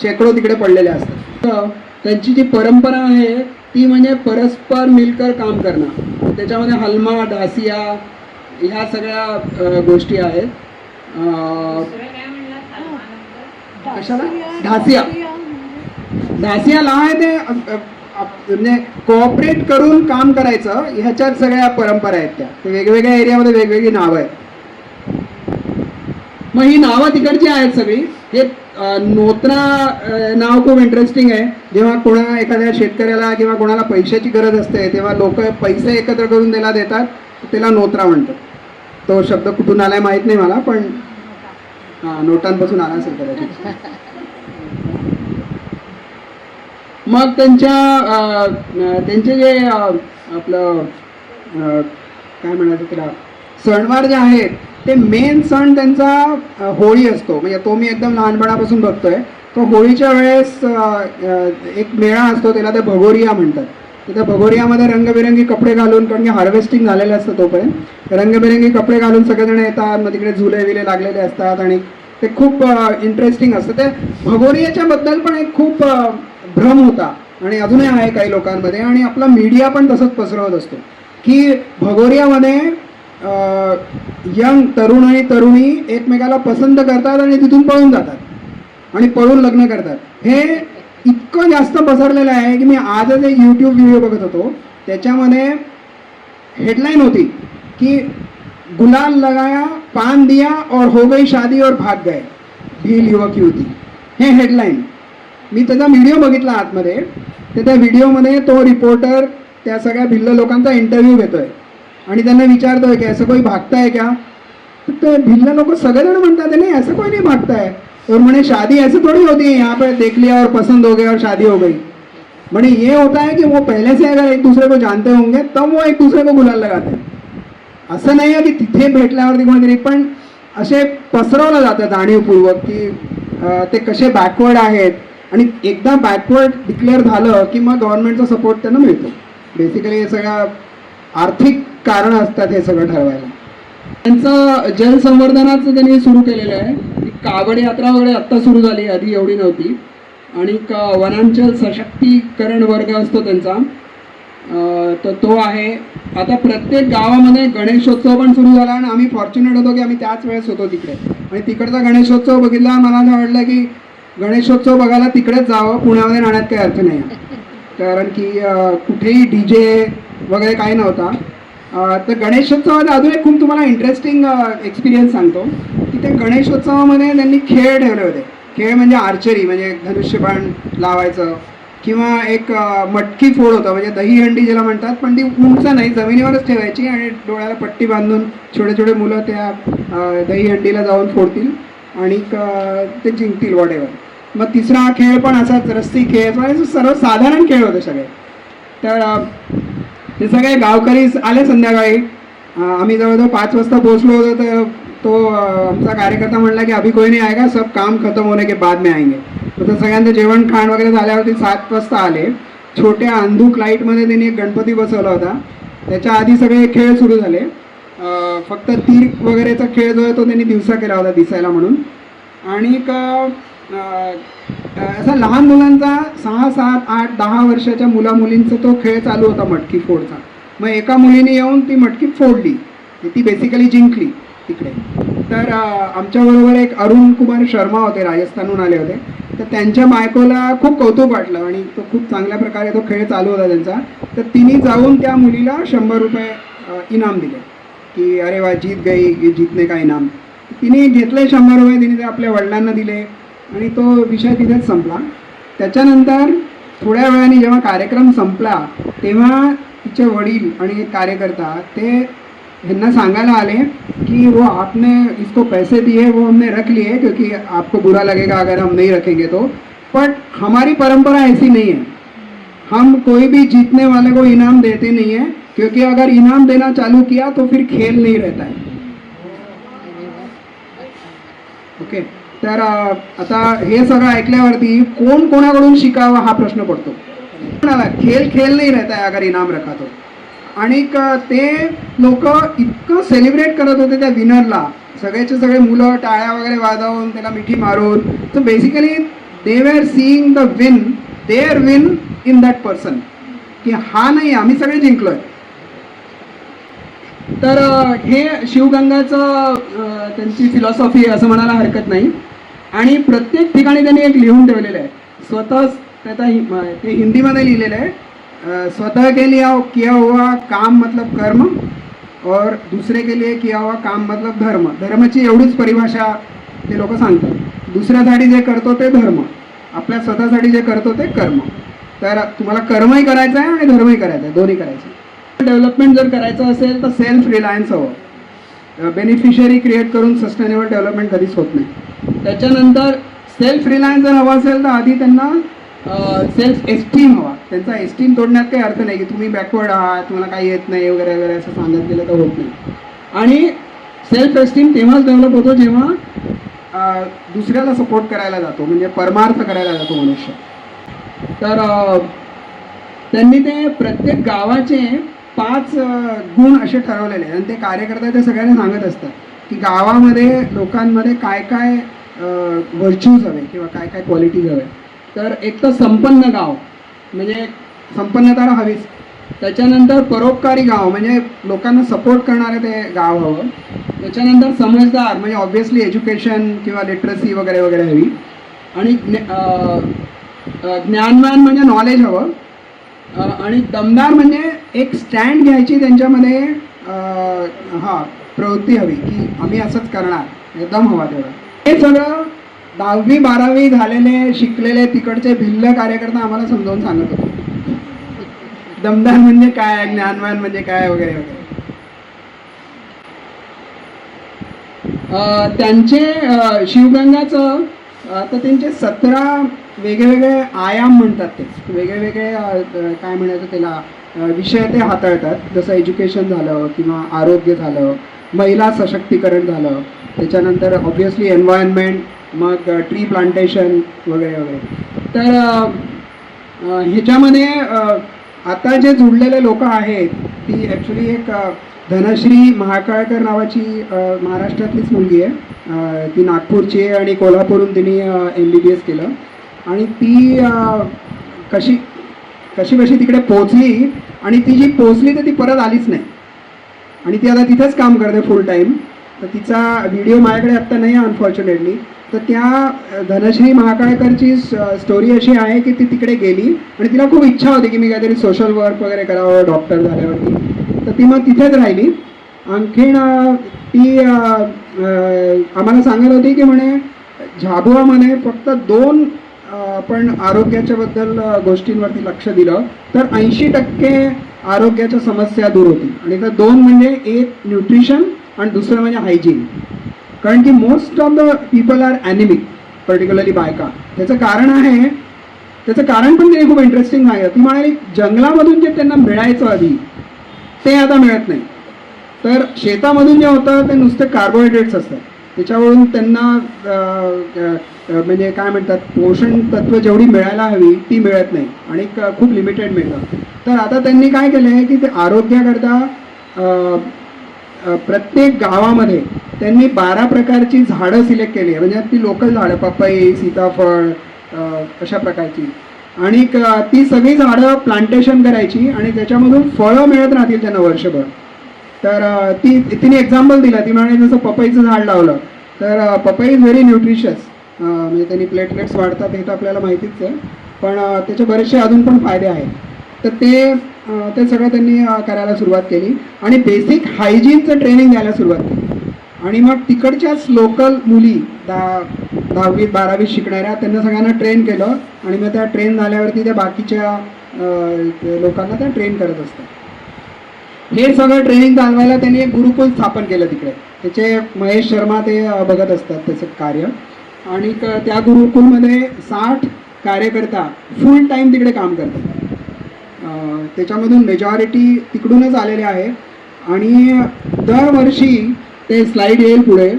शेकडो तिकडे पडलेल्या असतात. त्यांची जी परंपरा आहे ती म्हणजे परस्पर मिलकर काम करणं. त्याच्यामध्ये हलमा, ढासिया ह्या सगळ्या गोष्टी आहेत. कशाला ढासियाला आहे ते म्हणजे कोऑपरेट करून काम करायचं, ह्याच्यात सगळ्या परंपरा आहेत. त्या वेगवेगळ्या एरियामध्ये वेगवेगळी नावं आहेत. मग ही नावं तिकडची आहेत सगळी. हे नोत्रा नाव खूप इंटरेस्टिंग आहे. जेव्हा एखाद्या शेतकऱ्याला किंवा कोणाला पैशाची गरज असते तेव्हा लोक पैसे एकत्र करून त्याला देतात, त्याला नोत्रा म्हणतात. तो शब्द कुठून आलाय माहीत नाही मला, पण नोटांपासून आला असेल कदाचित. मग त्यांचे जे आपलं काय म्हणायचं त्याला सणवार जे आहेत, ते मेन सण त्यांचा होळी असतो. म्हणजे तो मी एकदम लहानपणापासून बघतोय. तो होळीच्या वेळेस एक मेळा असतो, त्याला ते भगोरिया म्हणतात. तर त्या भगोरियामध्ये रंगबिरंगी कपडे घालून, कारण की हार्वेस्टिंग झालेलं असतं तोपर्यंत, रंगबिरंगी कपडे घालून सगळेजण येतात. मग तिकडे झुले विले लागलेले असतात आणि ते खूप इंटरेस्टिंग असतं. ते भगोरियाच्या बद्दल पण एक खूप भ्रम होता आणि अजूनही आहे काही लोकांमध्ये, आणि आपला मीडिया पण तसंच पसरवत असतो की भगोरियामध्ये यंग तरुण आणि तरुणी एकमेकाला पसंत करतात आणि तिथून पळून जातात आणि पळून लग्न करतात. हे इतकं जास्त पसरलेलं आहे की मी आजच एक यूट्यूब व्हिडिओ बघत होतो, त्याच्यामध्ये हेडलाईन होती की गुलाल लगाया, पान दिया और हो गई शादी और भाग गए भील युवक युवती. हे हेडलाईन. मी त्याचा व्हिडिओ बघितला आतमध्ये. तर त्या व्हिडिओमध्ये तो रिपोर्टर त्या सगळ्या भिल्ल लोकांचा इंटरव्ह्यू घेतोय आणि त्यांना विचारतोय की असं कोई भागता है क्या. तो भिल्ल लोक सगळेजण म्हणतात नहीं ऐसा कोई नहीं भागता है. और मैंने शादी ऐसे थोड़ी होती है, यहाँ पे देख लिया और पसंद हो गया और शादी हो गई. मैंने ये होता है कि वो पहले से अगर एक दूसरे को जानते होंगे तब वो एक दूसरे को गुलाल लगाते हैं. असं नाही आहे की तिथे भेटल्यावरती कोणीतरी, पण असे पसरवलं जातं जाणीवपूर्वक की ते कसे बॅकवर्ड आहेत. आणि एकदा बॅकवर्ड डिक्लेअर झालं की मग गव्हर्नमेंटचा सपोर्ट त्यांना मिळतो. बेसिकली हे सगळ्या आर्थिक कारणं असतात हे सगळं ठरवायला. त्यांचं जलसंवर्धनाचं त्यांनी सुरू केलेलं आहे. ती कावड यात्रा वगैरे आत्ता सुरू झाली, आधी एवढी नव्हती. आणि वनांचल सशक्तीकरण वर्ग असतो त्यांचा, तर तो आहे. आता प्रत्येक गावामध्ये गणेशोत्सव पण सुरू झाला आणि आम्ही फॉर्च्युनेट होतो की आम्ही त्याच वेळेस होतो तिकडे. आणि तिकडचा गणेशोत्सव बघितला, मला असं वाटलं की गणेशोत्सव बघायला तिकडेच जावं, पुण्यामध्ये राहण्यात काही अर्थ नाही आहे. कारण की कुठेही DJ वगैरे काही नव्हता. तर गणेशोत्सवामध्ये अजून एक खूप तुम्हाला इंटरेस्टिंग एक्सपिरियन्स सांगतो की त्या गणेशोत्सवामध्ये त्यांनी खेळ ठेवले होते. खेळ म्हणजे आर्चरी, म्हणजे धनुष्यबाण लावायचं, किंवा एक मटकी फोड होतं, म्हणजे दहीहंडी ज्याला म्हणतात, पण ती उंच नाही, जमिनीवरच ठेवायची आणि डोळ्याला पट्टी बांधून छोटे छोटे मुलं त्या दहीहंडीला जाऊन फोडतील आणि ते जिंकतील वॉटेवर. मग तिसरा खेळ पण असाच रस्सी खेळ, म्हणजे सर्वसाधारण खेळ होते सगळे. तर ते सगळे गावकरी आले संध्याकाळी. आम्ही जवळजवळ 5 वाजता पोहोचलो होतो. तर तो आमचा कार्यकर्ता म्हणला की अभी कोई नहीं आएगा, सब काम खत्म होने के बाद में आएंगे. तर सगळ्यांचं जेवण खाण वगैरे झाल्यावरती 7 वाजता आले. छोट्या अंधूक लाईटमध्ये त्यांनी एक गणपती बसवला होता. त्याच्या आधी सगळे खेळ सुरू झाले. फक्त तीर वगैरेचा खेळ जो आहे तो त्यांनी दिवसा केला होता दिसायला म्हणून. आणि असा लहान मुलांचा 6, 7, 8, 10 वर्षाच्या मुलींचा तो खेळ चालू होता मटकी फोडचा. मग एका मुलीने येऊन ती मटकी फोडली, ती बेसिकली जिंकली तिकडे. तर आमच्याबरोबर एक अरुण कुमार शर्मा होते, राजस्थानहून आले होते. तर त्यांच्या बायकोला खूप कौतुक वाटलं आणि तो खूप चांगल्या प्रकारे तो खेळ चालू होता त्यांचा. तर तिने जाऊन त्या मुलीला 100 रुपये इनाम दिले की अरे वा, जीत गई, जीतने का इनाम. तिने घेतले 100 रुपये, तिने ते आपल्या वडिलांना दिले आणि तो विषय तिथेच संपला. त्याच्यानंतर थोड्या वेळाने जेव्हा कार्यक्रम संपला तेव्हा तिचे वडील आणि एक कार्यकर्ता ते ह्यांना सांगायला आले कि वो आपने इसको पैसे दिए, वो हमने रख लिए क्योंकि आपको बुरा लगेगा अगर हम नहीं रखेंगे तो, बट हमारी परंपरा ऐसी नहीं है. हम कोई भी जीतने वाले को इनाम देते नहीं है, क्योंकि अगर इनाम देना चालू किया तो फिर खेल नहीं रहता है. ओके. तर आता हे सगळं ऐकल्यावरती कोण कोणाकडून शिकावा हा प्रश्न पडतो. खेल नहीं रहता है अगर इनाम रखा तो. आणि ते लोक इतकं सेलिब्रेट करत होते त्या विनरला, सगळेचे सगळे मुलं टाळ्या वगैरे वाजवून त्याला मिठी मारून. So basically they were seeing the win, their win in that person, की हा नाही आम्ही सगळे जिंकलोय. तर हे शिवगंगाचं त्यांची फिलॉसॉफी असं म्हणायला हरकत नाही. आणि प्रत्येक ठिकाणी त्यांनी एक लिहून ठेवलेलं आहे स्वतः, ते हिंदीमध्ये लिहिलेलं आहे. स्वतः के लिए किया हुआ काम मतलब कर्म और दूसरे के लिए किया हुआ काम मतलब धर्म. धर्माची एवढीच परिभाषा ते लोक सांगतात. दुसऱ्यासाठी जे करतो ते धर्म, आपल्या स्वतःसाठी जे करतो ते कर्म. तर तुम्हाला कर्मही करायचं आहे आणि धर्मही करायचा आहे, दोन्ही करायचे. डेव्हलपमेंट जर करायचं असेल तर सेल्फ रिलायन्स हवं. बेनिफिशियरी क्रिएट करून सस्टेनेबल डेव्हलपमेंट कधीच होत नाही. त्याच्यानंतर सेल्फ रिलायन्स जर हवं असेल तर आधी त्यांना सेल्फ एस्टीम हवा. त्यांचा एस्टीम तोडण्यात काही अर्थ नाही की तुम्ही बॅकवर्ड आहात, तुम्हाला काही येत नाही वगैरे वगैरे असं सांगत गेलं तर होत नाही. आणि सेल्फ एस्टीम तेव्हाच डेव्हलप होतो जेव्हा दुसऱ्याला सपोर्ट करायला जातो, म्हणजे परमार्थ करायला जातो मनुष्य. तर त्यांनी ते प्रत्येक गावाचे 5 गुण असे ठरवलेले आणि ते कार्यकर्ते ते सगळ्यांना सांगत असतात की गावामध्ये लोकांमध्ये काय काय व्हर्च्यूज हवे किंवा काय काय क्वालिटीज हवे. तर एक तर संपन्न गाव, म्हणजे संपन्नता हवीच. त्याच्यानंतर परोपकारी गाव, म्हणजे लोकांना सपोर्ट करणारे ते गाव हवं. त्याच्यानंतर समजदार, म्हणजे ऑब्व्हियसली एज्युकेशन किंवा लिटरसी वगैरे वगैरे हवी. आणि ज्ञानवान म्हणजे नॉलेज हवं. आणि दमदार म्हणजे एक स्टँड घ्यायची त्यांच्यामध्ये प्रवृत्ती हवी की आम्ही असंच करणार, एकदम हवा तेवढं. हे सगळं 10वी 12वी झालेले शिकलेले तिकडचे भिल्ल कार्यकर्ता आम्हाला समजावून सांगत होते. दमदार म्हणजे काय, ज्ञानवान म्हणजे काय वगैरे वगैरे. त्यांचे शिवगंगाचं आता त्यांचे 17 वेगवेगळे आयाम म्हणतात. ते वेगवेगळे काय म्हणायचं त्याला विषय ते हाताळतात. जसं एज्युकेशन झालं किंवा आरोग्य झालं, महिला सशक्तीकरण झालं, त्याच्यानंतर ऑब्व्हियसली एन्व्हायरमेंट, मग ट्री प्लांटेशन वगैरे वगैरे. तर ह्याच्यामध्ये आता जे जुडलेले लोक आहेत ती ॲक्च्युली एक धनश्री महाकाळकर नावाची महाराष्ट्रातलीच मुलगी आहे. ती नागपूरची आहे आणि कोल्हापूरहून तिने MBBS केलं. आणि ती कशी तिकडे पोचली आणि ती जी पोचली तर ती परत आलीच नाही आणि ती आता तिथेच काम करते फुल टाईम. तर तिचा व्हिडिओ माझ्याकडे आत्ता नाही आहे अनफॉर्च्युनेटली. तर त्या धनश्री महाकाळकरची स्टोरी अशी आहे की ती तिकडे गेली आणि तिला खूप इच्छा होती की मी काहीतरी सोशल वर्क वगैरे करावं डॉक्टर झाल्यावरती. तर ती मग तिथेच राहिली. आणखीन ती आम्हाला सांगत होती की म्हणे झाबुआमध्ये फक्त 2 आपण आरोग्याच्याबद्दल गोष्टींवरती लक्ष दिलं तर 80% आरोग्याच्या समस्या दूर होतील. आणि त्या 2 म्हणजे एक न्यूट्रिशन आणि दुसरं म्हणजे हायजीन. कारण की most of the people are anaemic, particularly बायका. त्याचं कारण पण तिने खूप इंटरेस्टिंग आहे. ती म्हणाली जंगलामधून जे त्यांना मिळायचं आधी ते आता मिळत नाही. तर शेतामधून जे होतं ते नुसते कार्बोहायड्रेट्स असतात. त्याच्यावरून त्यांना म्हणजे काय म्हणतात पोषण तत्व जेवढी मिळायला हवी ती मिळत नाही आणि खूप लिमिटेड मिळतं. तर आता त्यांनी काय केलं आहे की ते आरोग्याकरता प्रत्येक गावामध्ये त्यांनी 12 प्रकारची झाडं सिलेक्ट केली आहे. म्हणजे ती लोकल झाडं, पपई, सीताफळ अशा प्रकारची. आणि ती सगळी झाडं प्लांटेशन करायची आणि त्याच्यामधून फळं मिळत राहतील त्यांना वर्षभर. तर तिने एक्झाम्पल दिला. ती म्हणाली जसं पपईचं झाड लावलं तर पपई इज व्हेरी न्यूट्रिशियस. म्हणजे त्यांनी प्लेटलेट्स वाढतात हे तर आपल्याला माहितीच आहे, पण त्याचे बरेचसे अजून पण फायदे आहेत. तर ते सगळं त्यांनी करायला सुरुवात केली आणि बेसिक हायजीनचं ट्रेनिंग द्यायला सुरुवात केली. आणि मग तिकडच्याच लोकल मुली 10वी 12वी शिकणाऱ्या त्यांना सगळ्यांना ट्रेन केलं आणि मग त्या ट्रेन झाल्यावरती त्या बाकीच्या लोकांना त्या ट्रेन करत असतात. हे सगळं ट्रेनिंग चालवायला त्यांनी एक गुरुकुल स्थापन केलं तिकडे. त्याचे महेश शर्मा ते बघत असतात त्याचं कार्य. आणि त्या गुरुकुलमध्ये 60 कार्यकर्ता फुल टाईम तिकडे काम करतात. त्याच्यामधून मेजॉरिटी तिकडूनच आलेले आहेत. आणि दरवर्षी ते स्लाईड येईल पुढे,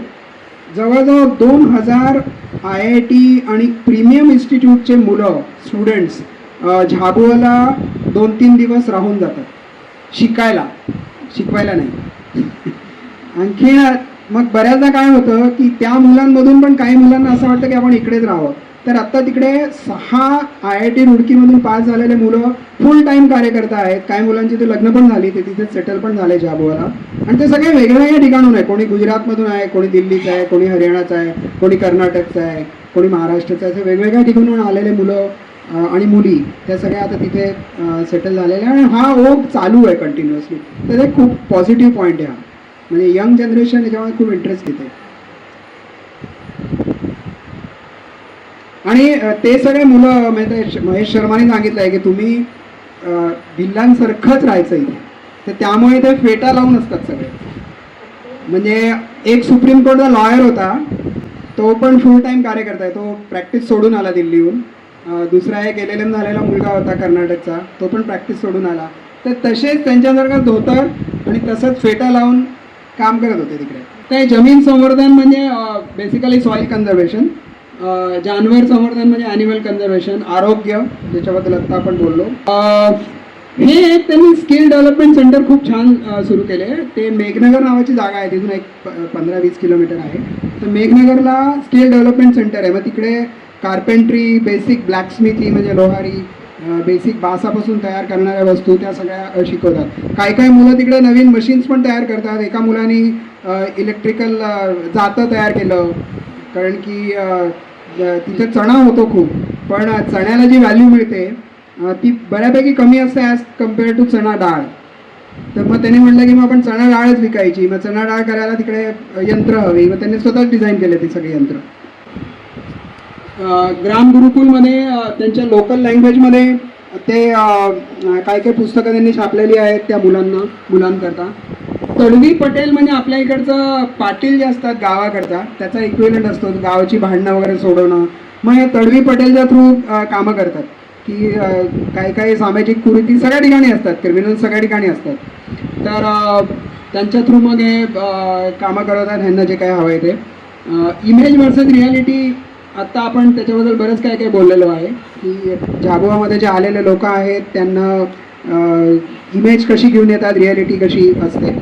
जवळजवळ 2000 IIT आणि प्रीमियम इन्स्टिट्यूटचे मुलं स्टुडंट्स झाबुआला 2-3 दिवस राहून जातात शिकवायला नाही. आणखी मग बऱ्याचदा काय होतं की त्या मुलांमधून पण काही मुलांना असं वाटतं की आपण इकडेच राहावं. तर आत्ता तिकडे 6 IIT रुडकीमधून पास झालेले मुलं फुल टाईम कार्यकर्ता आहेत. काही मुलांची ते लग्न पण झाली, ते तिथे सेटल पण झाले झाबुआला. आणि ते सगळे वेगवेगळ्या ठिकाणून आहे. कोणी गुजरातमधून आहे, कोणी दिल्लीचं आहे, कोणी हरियाणाचं आहे, कोणी कर्नाटकचं आहे, कोणी महाराष्ट्राचं आहे. असे वेगवेगळ्या ठिकाणून आलेले मुलं आणि मुली त्या सगळ्या आता तिथे सेटल झालेल्या आहे. आणि हा ओघ चालू आहे कंटिन्युअसली. तर एक खूप पॉझिटिव्ह पॉईंट आहे हा. म्हणजे यंग जनरेशन याच्यामध्ये खूप इंटरेस्ट घेते. आणि ते सगळे मुलं म्हणजे महेश शर्माने सांगितलं आहे की तुम्ही भिल्लांसारखंच राहायचं इथे. तर त्यामुळे ते फेटा लावून असतात सगळे. म्हणजे एक सुप्रीम कोर्टचा लॉयर होता, तो पण फुल टाईम कार्यकर्ता आहे. तो प्रॅक्टिस सोडून आला दिल्लीहून. दुसरा एक LLM झालेला मुलगा होता कर्नाटकचा, तो पण प्रॅक्टिस सोडून आला. तर तसेच त्यांच्यासारखं धोतर आणि तसंच फेटा लावून काम करत होते तिकडे. ते जमीन संवर्धन म्हणजे बेसिकली सॉईल कन्झर्वेशन, जानवर संवर्धन म्हणजे ॲनिमल कन्झर्वेशन, आरोग्य ज्याच्याबद्दल आत्ता आपण बोललो. हे एक त्यांनी स्किल डेव्हलपमेंट सेंटर खूप छान सुरू केले. ते मेघनगर नावाची जागा आहे, तिथून एक 15-20 किलोमीटर आहे. तर मेघनगरला स्किल डेव्हलपमेंट सेंटर आहे. मग तिकडे कार्पेंट्री, बेसिक ब्लॅकस्मिथी म्हणजे लोहारी, बेसिक बासापासून तयार करणाऱ्या वस्तू त्या सगळ्या शिकवतात. काही मुलं तिकडे नवीन मशीन्स पण तयार करतात. एका मुलांनी इलेक्ट्रिकल जातं तयार केलं, कारण की तिथे चणा होतो खूप, पण चण्याला जी व्हॅल्यू मिळते ती बऱ्यापैकी कमी असते ॲज कम्पेअर टू चणा डाळ. तर मग त्यांनी म्हटलं की मग आपण चणा डाळच विकायची. मग चणा डाळ करायला तिकडे यंत्र हवी. मग त्यांनी स्वतःच डिझाईन केले ती सगळी यंत्र. ग्राम गुरुकुलमध्ये त्यांच्या लोकल लँग्वेजमध्ये ते काय पुस्तकं त्यांनी छापलेली आहेत त्या मुलांकरता. तडवी पटेल म्हणजे आपल्या इकडचं पाटील जे असतात गावाकडचा, त्याचा इक्विव्हलंट असतो गावाची भांडणं वगैरे सोडवणं. मग हे तडवी पटेलच्या थ्रू कामं करतात की काही सामाजिक कुरीती सगळ्या ठिकाणी असतात, क्रिमिनल सगळ्या ठिकाणी असतात. तर त्यांच्या थ्रू मग हे कामं करतात ह्यांना जे काय हवं आहे ते. इमेज वर्सेस रियालिटी, आत्ता आपण त्याच्याबद्दल बरंच काय बोललेलो आहे की झाबुआमध्ये जे आलेले लोक आहेत त्यांना इमेज कशी घेऊन येतात, रियालिटी कशी असते.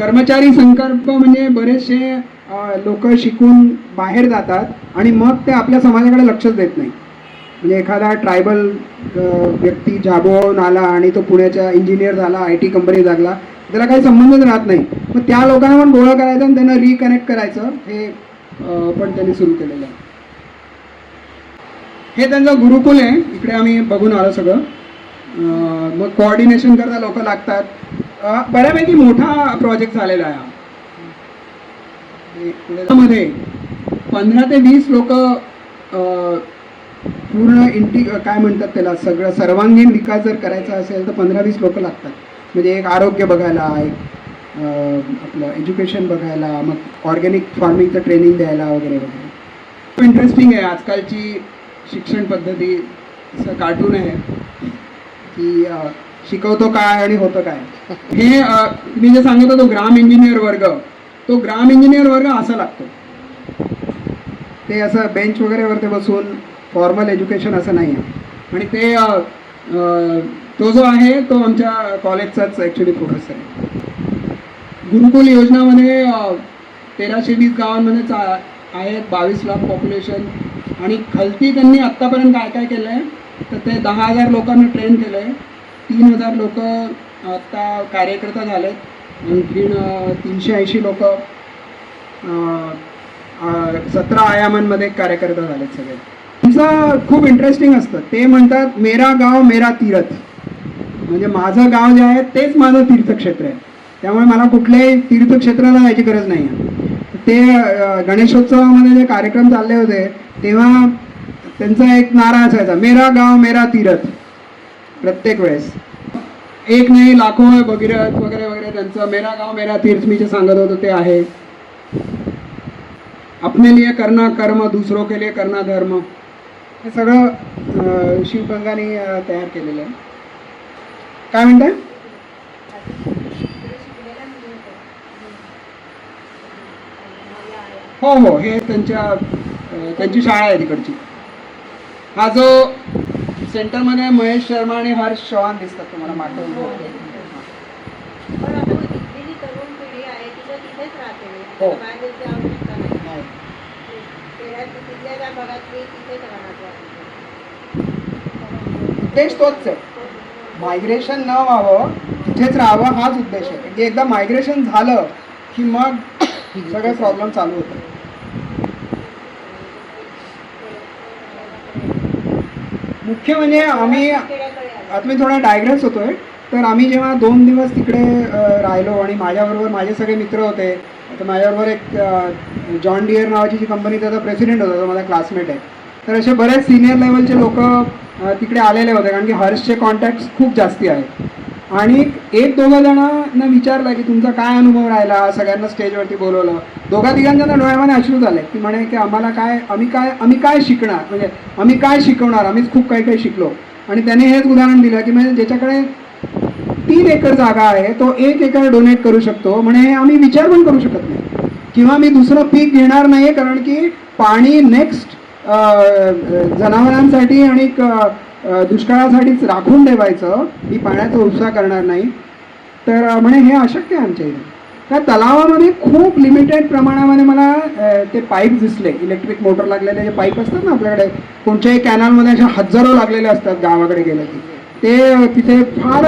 कर्मचारी संकल्प म्हणजे बरेचसे लोक शिकून बाहेर जातात आणि मग ते आपल्या समाजाकडे लक्षच देत नाही. म्हणजे एखादा ट्रायबल व्यक्ती झाबोवून आला आणि तो पुण्याच्या इंजिनियर झाला, IT कंपनीत लागला, त्याला काही संबंधच राहत नाही. मग त्या लोकांना पण गोळा करायचं आणि त्यांना रिकनेक्ट करायचं, हे पण त्यांनी सुरू केलेलं आहे. हे त्यांचं गुरुकुल आहे. इकडे आम्ही बघून आलो सगळं. मग कोऑर्डिनेशन करता लोक लागतात. बऱ्यापैकी मोठा प्रोजेक्ट झालेला आहे. मध्ये 15 ते 20 लोक पूर्ण काय म्हणतात त्याला, सगळं सर्वांगीण विकास जर करायचा असेल तर 15-20 लोक लागतात. म्हणजे एक आरोग्य बघायला, एक आपलं एज्युकेशन बघायला, मग ऑर्गॅनिक फार्मिंगचं ट्रेनिंग द्यायला वगैरे वगैरे. खूप इंटरेस्टिंग आहे आजकालची शिक्षण पद्धती. असं कार्टून आहे की शिकवतो काय आणि होतं काय. हे मी जे सांगत होतो ग्राम इंजिनियर वर्ग, तो ग्राम इंजिनियर वर्ग असा लागतो. ते असं बेंच वगैरे वरती बसून फॉर्मल एज्युकेशन असं नाही आहे. आणि ते तो जो आहे तो आमच्या कॉलेजचाच ॲक्च्युली प्रोफेसर आहे. गुरुकुल योजनामध्ये 1320 गावांमध्येच आहेत, 22 लाख पॉप्युलेशन. आणि खालती त्यांनी आत्तापर्यंत काय काय केलं आहे तर ते 10,000 लोकांना ट्रेन केलं आहे. 3,000 लोक आत्ता कार्यकर्ता झाले आहेत. आणखीन 380 लोक 17 आयामांमध्ये कार्यकर्ता झालेत सगळे. त्यांचं खूप इंटरेस्टिंग असतं. ते म्हणतात मेरा गाव मेरा तीर्थ, म्हणजे माझं गाव जे आहे तेच माझं तीर्थक्षेत्र आहे. त्यामुळे मला कुठल्याही तीर्थक्षेत्राला जायची गरज नाही आहे. ते गणेशोत्सवामध्ये जे कार्यक्रम चालले होते तेव्हा त्यांचा एक नारा असायचा, मेरा गाव मेरा तीर्थ, प्रत्येक वेळेस. एक नाही लाखो है भगीरथ वगैरे वगैरे. त्यांचं मेरा गाव मेरा तीर्थ मी जे सांगत होतो ते आहे. अपने लिए करना कर्म, दूसरों के लिए करना धर्म, हे सगळं शिवगंगाने तयार केलेलं आहे. काय म्हणताय? हो हो, हे त्यांची शाळा आहे तिकडची. हा जो सेंटरमध्ये महेश शर्मा आणि हर्ष चव्हाण दिसतात तुम्हाला मागून. हो उद्देश तोच आहे, मायग्रेशन न व्हावं, तिथेच राहावं, हाच उद्देश आहे. म्हणजे एकदा मायग्रेशन झालं की मग सगळे प्रॉब्लेम चालू होतात. मुख्य म्हणजे आम्ही आता मी थोडा डायग्रेस होतोय. तर आम्ही जेव्हा 2 दिवस तिकडे राहिलो आणि माझ्याबरोबर माझे सगळे मित्र होते. तर माझ्याबरोबर एक जॉन डियर नावाची जी कंपनी त्याचा प्रेसिडेंट होता, तो माझा क्लासमेट आहे. तर असे बरेच सिनियर लेवलचे लोक तिकडे आलेले होते, कारण की हर्षचे कॉन्टॅक्ट्स खूप जास्ती आहेत. आणि 1-2 जणांना विचारलं की तुमचा काय अनुभव राहिला, सगळ्यांना स्टेजवरती बोलवलं. 2-3 डोळ्यामध्ये अश्रू झाले की म्हणे की आम्ही काय शिकणार, म्हणजे आम्ही काय शिकवणार, आम्हीच खूप काही शिकलो. आणि त्याने हेच उदाहरण दिलं की म्हणजे ज्याच्याकडे 3 एकर जागा आहे तो 1 एकर डोनेट करू शकतो. म्हणे आम्ही विचार पण करू शकत नाही, किंवा मी दुसरं पीक घेणार नाही, कारण की पाणी नेक्स्ट जनावरांसाठी आणि दुष्काळासाठीच राखून ठेवायचं, मी पाण्याचा उपसा करणार नाही. तर म्हणे हे अशक्य आहे आमच्या इथे. त्या तलावामध्ये खूप लिमिटेड प्रमाणामध्ये मला ते पाईप दिसले, इलेक्ट्रिक मोटर लागलेले जे पाईप असतात ना आपल्याकडे, कोणत्याही कॅनलमध्ये अशा हजारो लागलेले असतात गावाकडे गेलं की. ते तिथे फार